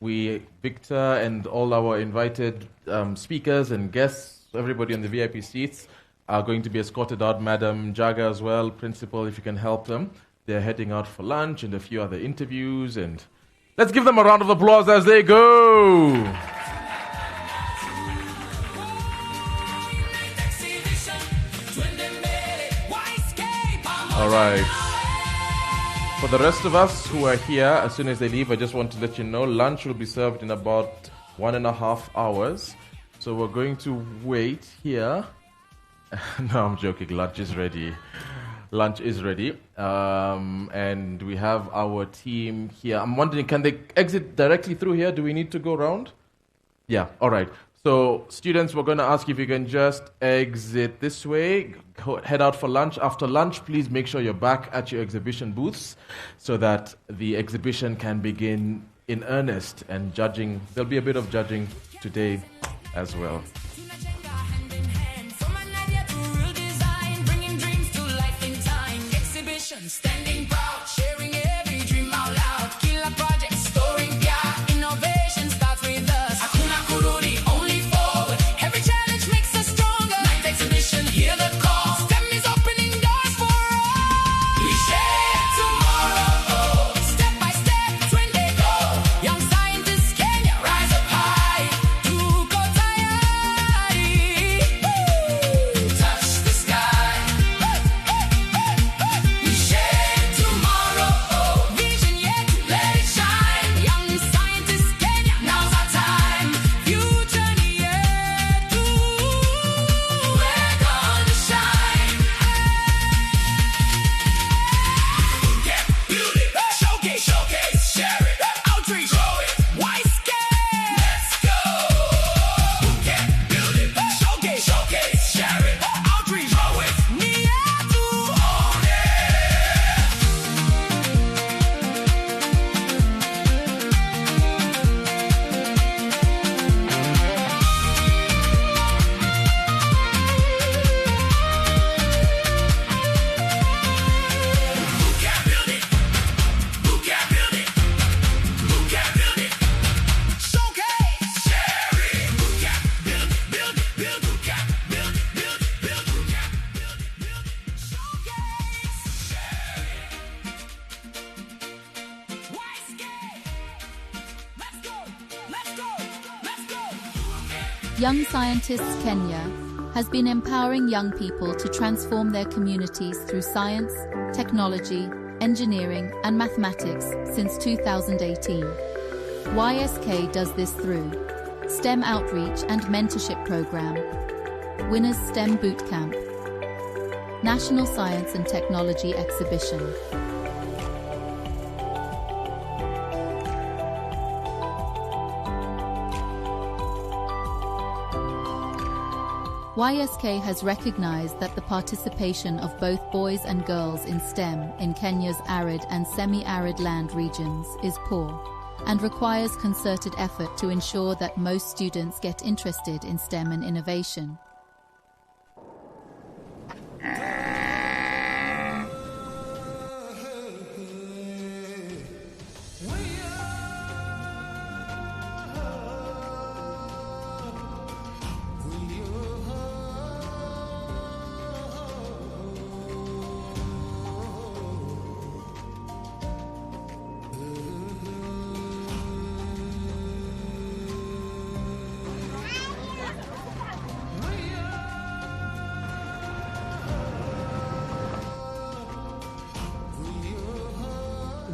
Victor and all our invited speakers and guests, everybody on the VIP seats, are going to be escorted out. Madam Njaga as well, principal, if you can help them. They're heading out for lunch and a few other interviews, and let's give them a round of applause as they go. All right. For the rest of us who are here, as soon as they leave, I just want to let you know lunch will be served in about 1.5 hours. So we're going to wait here. No, I'm joking. Lunch is ready. And we have our team here. I'm wondering, can they exit directly through here? Do we need to go around? Yeah, all right. So students, we're going to ask if you can just exit this way, head out for lunch. After lunch, please make sure you're back at your exhibition booths so that the exhibition can begin in earnest and judging. There'll be a bit of judging today as well. Standing proud, sharing every dream out loud. Killer project, storing pure innovation starts with us. Hakuna kurudi, only forward. Every challenge makes us stronger. Ninth exhibition, hear the call. STEM is opening doors for us. We share tomorrow, step by step, when they go. Young scientists, Kenya, rise up high. Tuko tayari. Touch the sky. We share tomorrow. Young Scientists Kenya has been empowering young people to transform their communities through science, technology, engineering, and mathematics since 2018. YSK does this through STEM outreach and mentorship program, Winners STEM Bootcamp, National Science and Technology Exhibition. YSK has recognized that the participation of both boys and girls in STEM in Kenya's arid and semi-arid land regions is poor and requires concerted effort to ensure that most students get interested in STEM and innovation.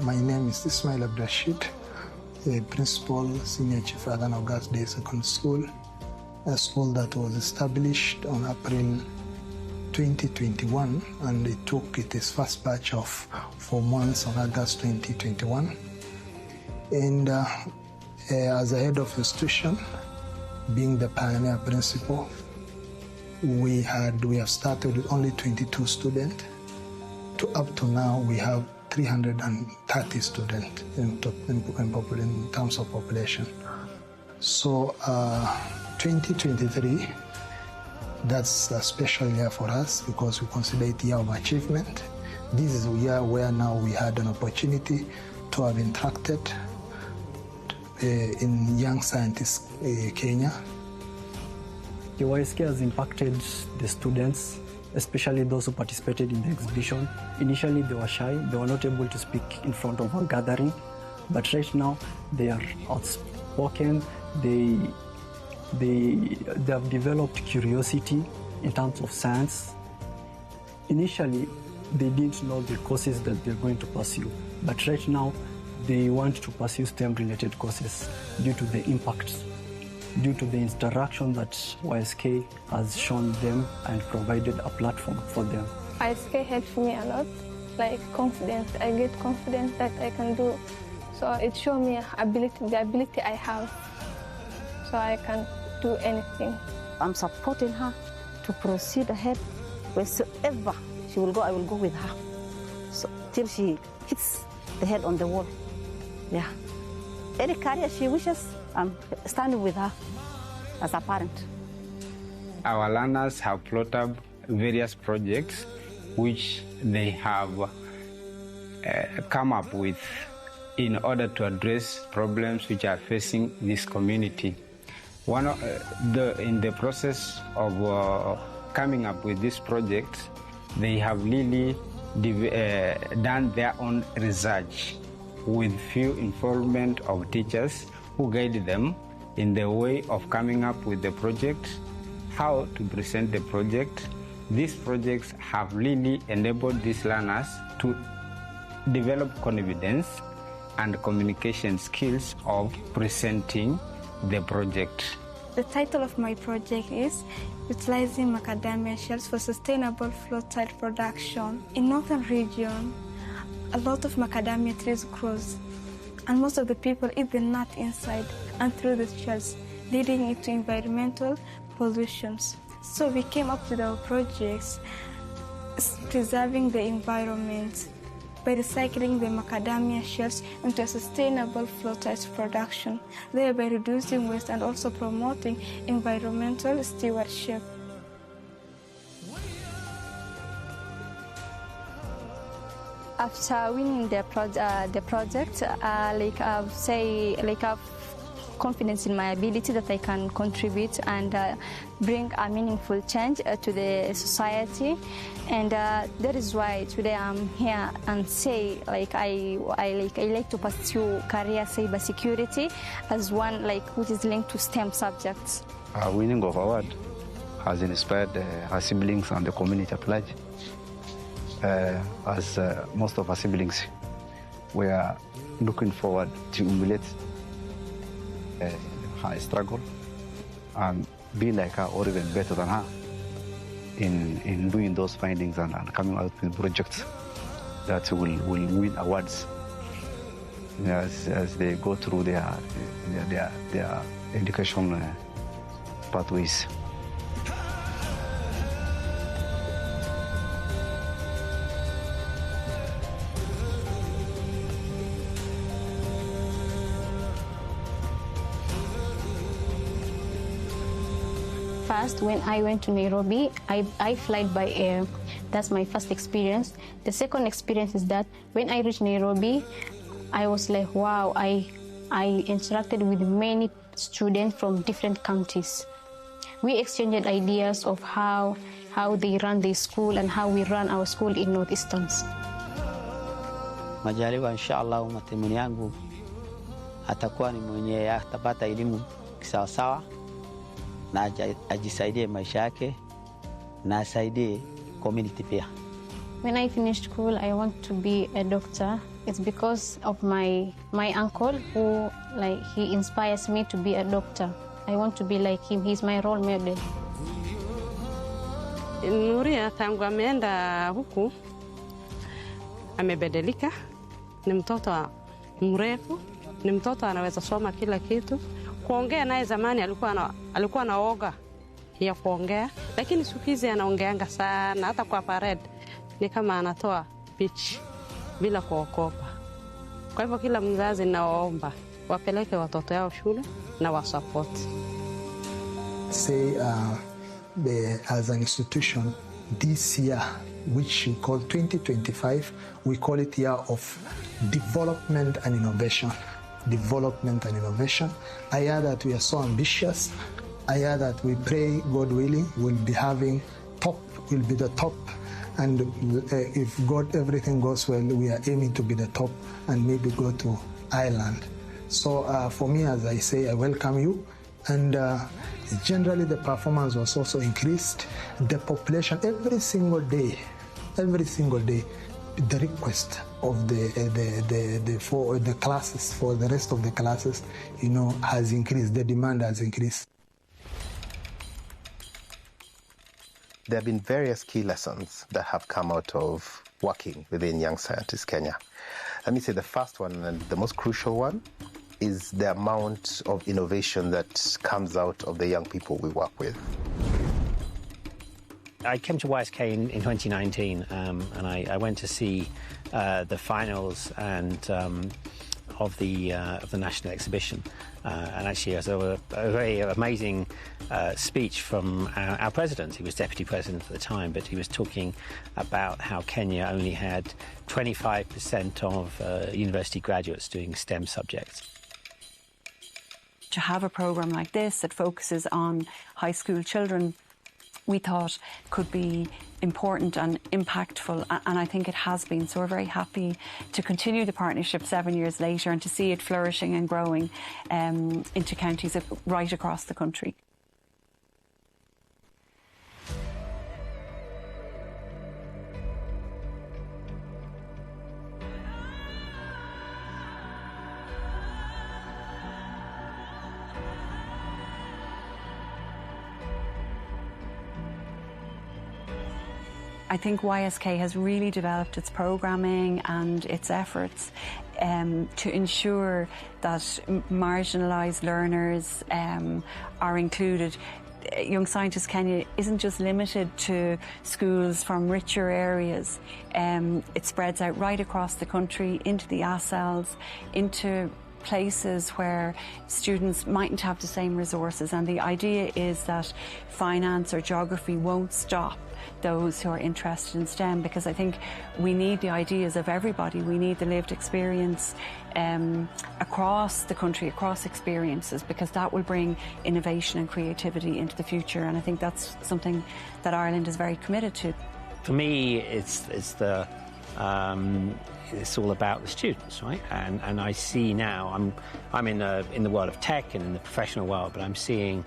My name is Ismail Abdurashid, the Principal Senior Chief Adan of Girls Day Secondary School, a school that was established on April 2021, and it took its first batch of 4 months on August 2021. And as a head of institution, being the pioneer principal, we have started with only 22 students. Up to now, we have 330 students in terms of population. So 2023, that's a special year for us because we consider it a year of achievement. This is a year where now we had an opportunity to have interacted in Young Scientists Kenya. The YSK has impacted the students, especially those who participated in the exhibition. Initially, they were shy. They were not able to speak in front of a gathering. But right now, they are outspoken. They have developed curiosity in terms of science. Initially, they didn't know the courses that they're going to pursue. But right now, they want to pursue STEM-related courses due to the impact, due to the interaction that YSK has shown them and provided a platform for them. YSK helps me a lot, like confidence. I get confidence that I can do. So it shows me the ability I have, so I can do anything. I'm supporting her to proceed ahead. Wheresoever she will go, I will go with her. So till she hits the head on the wall. Yeah. Any career she wishes, I'm standing with her as a parent. Our learners have plotted up various projects which they have come up with in order to address problems which are facing this community. In the process of coming up with this project, they have really done their own research with few involvement of teachers who guide them in the way of coming up with the project, how to present the project. These projects have really enabled these learners to develop confidence and communication skills of presenting the project. The title of my project is Utilizing Macadamia Shells for Sustainable Flow-Tile Production. In northern region, a lot of macadamia trees grows, and most of the people eat the nut inside and through the shells, leading into environmental pollutions. So we came up with our projects preserving the environment by recycling the macadamia shells into a sustainable flow-tile production, thereby reducing waste and also promoting environmental stewardship. After winning the project, I've confidence in my ability that I can contribute and bring a meaningful change to the society, and that is why today I'm here and say I like to pursue career cybersecurity as one which is linked to STEM subjects. winning of award has inspired our siblings and the community at large. As most of our siblings were looking forward to emulate her struggle and be like her or even better than her in doing those findings and coming out with projects that will win awards as they go through their education pathways. First, when I went to Nairobi, I flied by air. That's my first experience. The second experience is that when I reached Nairobi, I was like, wow, I interacted with many students from different countries. We exchanged ideas of how they run their school and how we run our school in Northeasterns. Majaliwa inshallah matemuni yangu atakuwa ni mwenye atapata elimu kisawasawa na ajisaidie maisha yake na asaidie community pia. When I finished school, I want to be a doctor. It's because of my uncle who he inspires me to be a doctor. I want to be like him. He's my role model. Nuria tangu ameenda huku amebadilika. Ni mtoto mrefu, ni mtoto anaweza soma kila kitu. Kuongea naye zamani alikuwa na oga ya kuongea, lakini siku hizi anaongeanga sana, hata kwa parade ni kama anatoa pitch bila kuokopa. Kwa hivyo kila mzazi naomba wapeleke watoto yao shule na wasupport. Say as an institution, this year, which we call 2025, we call it year of development and innovation. Development and innovation. I hear that we are so ambitious. I hear that we pray, God willing, we'll be the top. And if everything goes well, we are aiming to be the top and maybe go to Ireland. So for me, as I say, I welcome you. And generally the performance was also increased. The population every single day, the request of the classes, for the rest of the classes, has increased. The demand has increased. There have been various key lessons that have come out of working within Young Scientists Kenya. Let me say the first one, and the most crucial one, is the amount of innovation that comes out of the young people we work with. I came to YSK in 2019, and I went to see the finals and of the national exhibition. And actually, it was a very amazing speech from our president. He was deputy president at the time, but he was talking about how Kenya only had 25% of university graduates doing STEM subjects. To have a program like this that focuses on high school children, we thought could be important and impactful, and I think it has been. So we're very happy to continue the partnership 7 years later and to see it flourishing and growing into counties right across the country. I think YSK has really developed its programming and its efforts to ensure that marginalised learners are included. Young Scientists Kenya isn't just limited to schools from richer areas. It spreads out right across the country into the ASLs, into places where students mightn't have the same resources, and the idea is that finance or geography won't stop those who are interested in STEM, because I think we need the ideas of everybody. We need the lived experience across the country, across experiences, because that will bring innovation and creativity into the future, and I think that's something that Ireland is very committed to. For me, it's the it's all about the students, right? And I see now, I'm in the world of tech and in the professional world, but I'm seeing,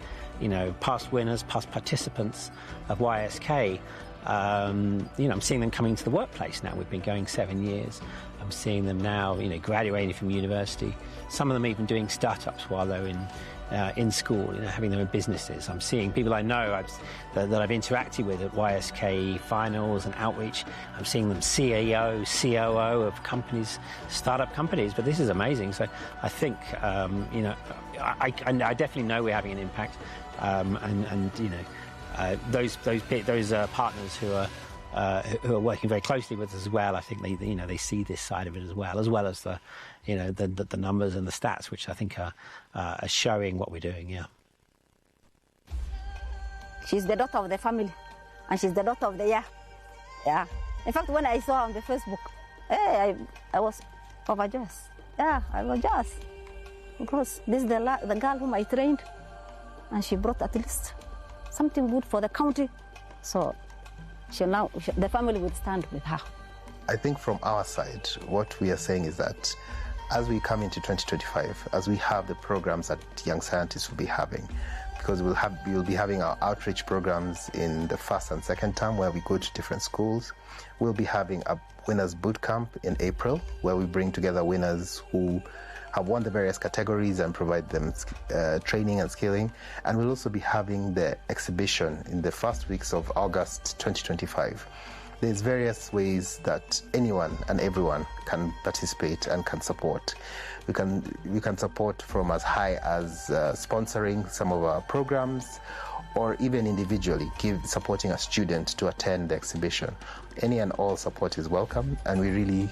past winners, past participants of YSK. I'm seeing them coming to the workplace now. We've been going 7 years. I'm seeing them now, graduating from university. Some of them even doing startups while they're in school, having their own businesses. I'm seeing people I know that I've interacted with at YSK finals and outreach. I'm seeing them CEO, COO of companies, startup companies. But this is amazing. So I think, I definitely know we're having an impact. Those partners who are working very closely with us as well, I think they see this side of it as well as the the numbers and the stats, which I think are showing what we're doing. Yeah. She's the daughter of the family, and she's the daughter of the year. Yeah. In fact, when I saw her on the Facebook, I was overjoyed. Yeah, I was just because this is the girl whom I trained, and she brought at least something good for the county. So the family will stand with her. I think from our side, what we are saying is that as we come into 2025, as we have the programs that Young Scientists will be having, because we'll be having our outreach programs in the first and second term where we go to different schools. We'll be having a winners boot camp in April where we bring together winners who have won the various categories and provide them training and skilling. And we'll also be having the exhibition in the first weeks of August 2025. There's various ways that anyone and everyone can participate and can support. We can support from as high as sponsoring some of our programs, or even individually supporting a student to attend the exhibition. Any and all support is welcome, and we really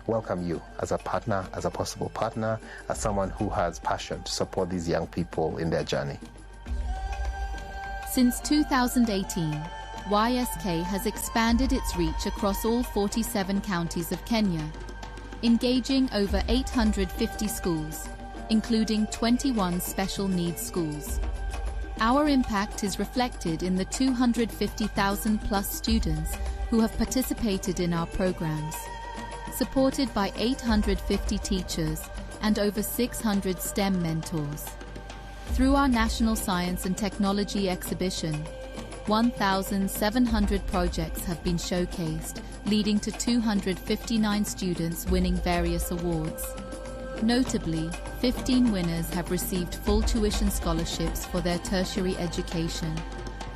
welcome you as a partner, as a possible partner, as someone who has passion to support these young people in their journey. Since 2018, YSK has expanded its reach across all 47 counties of Kenya, engaging over 850 schools, including 21 special needs schools. Our impact is reflected in the 250,000 plus students who have participated in our programs, supported by 850 teachers and over 600 STEM mentors. Through our National Science and Technology Exhibition, 1,700 projects have been showcased, leading to 259 students winning various awards. Notably, 15 winners have received full tuition scholarships for their tertiary education,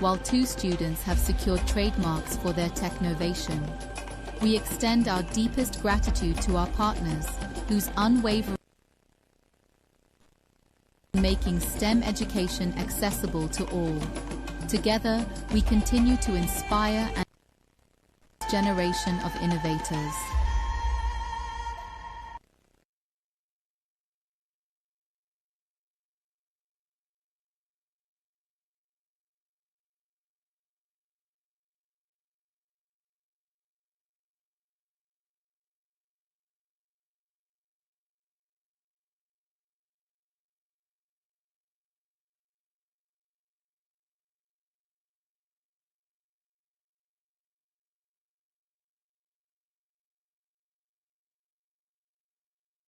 while 2 students have secured trademarks for their technovation. We extend our deepest gratitude to our partners, whose unwavering making STEM education accessible to all. Together, we continue to inspire a generation of innovators.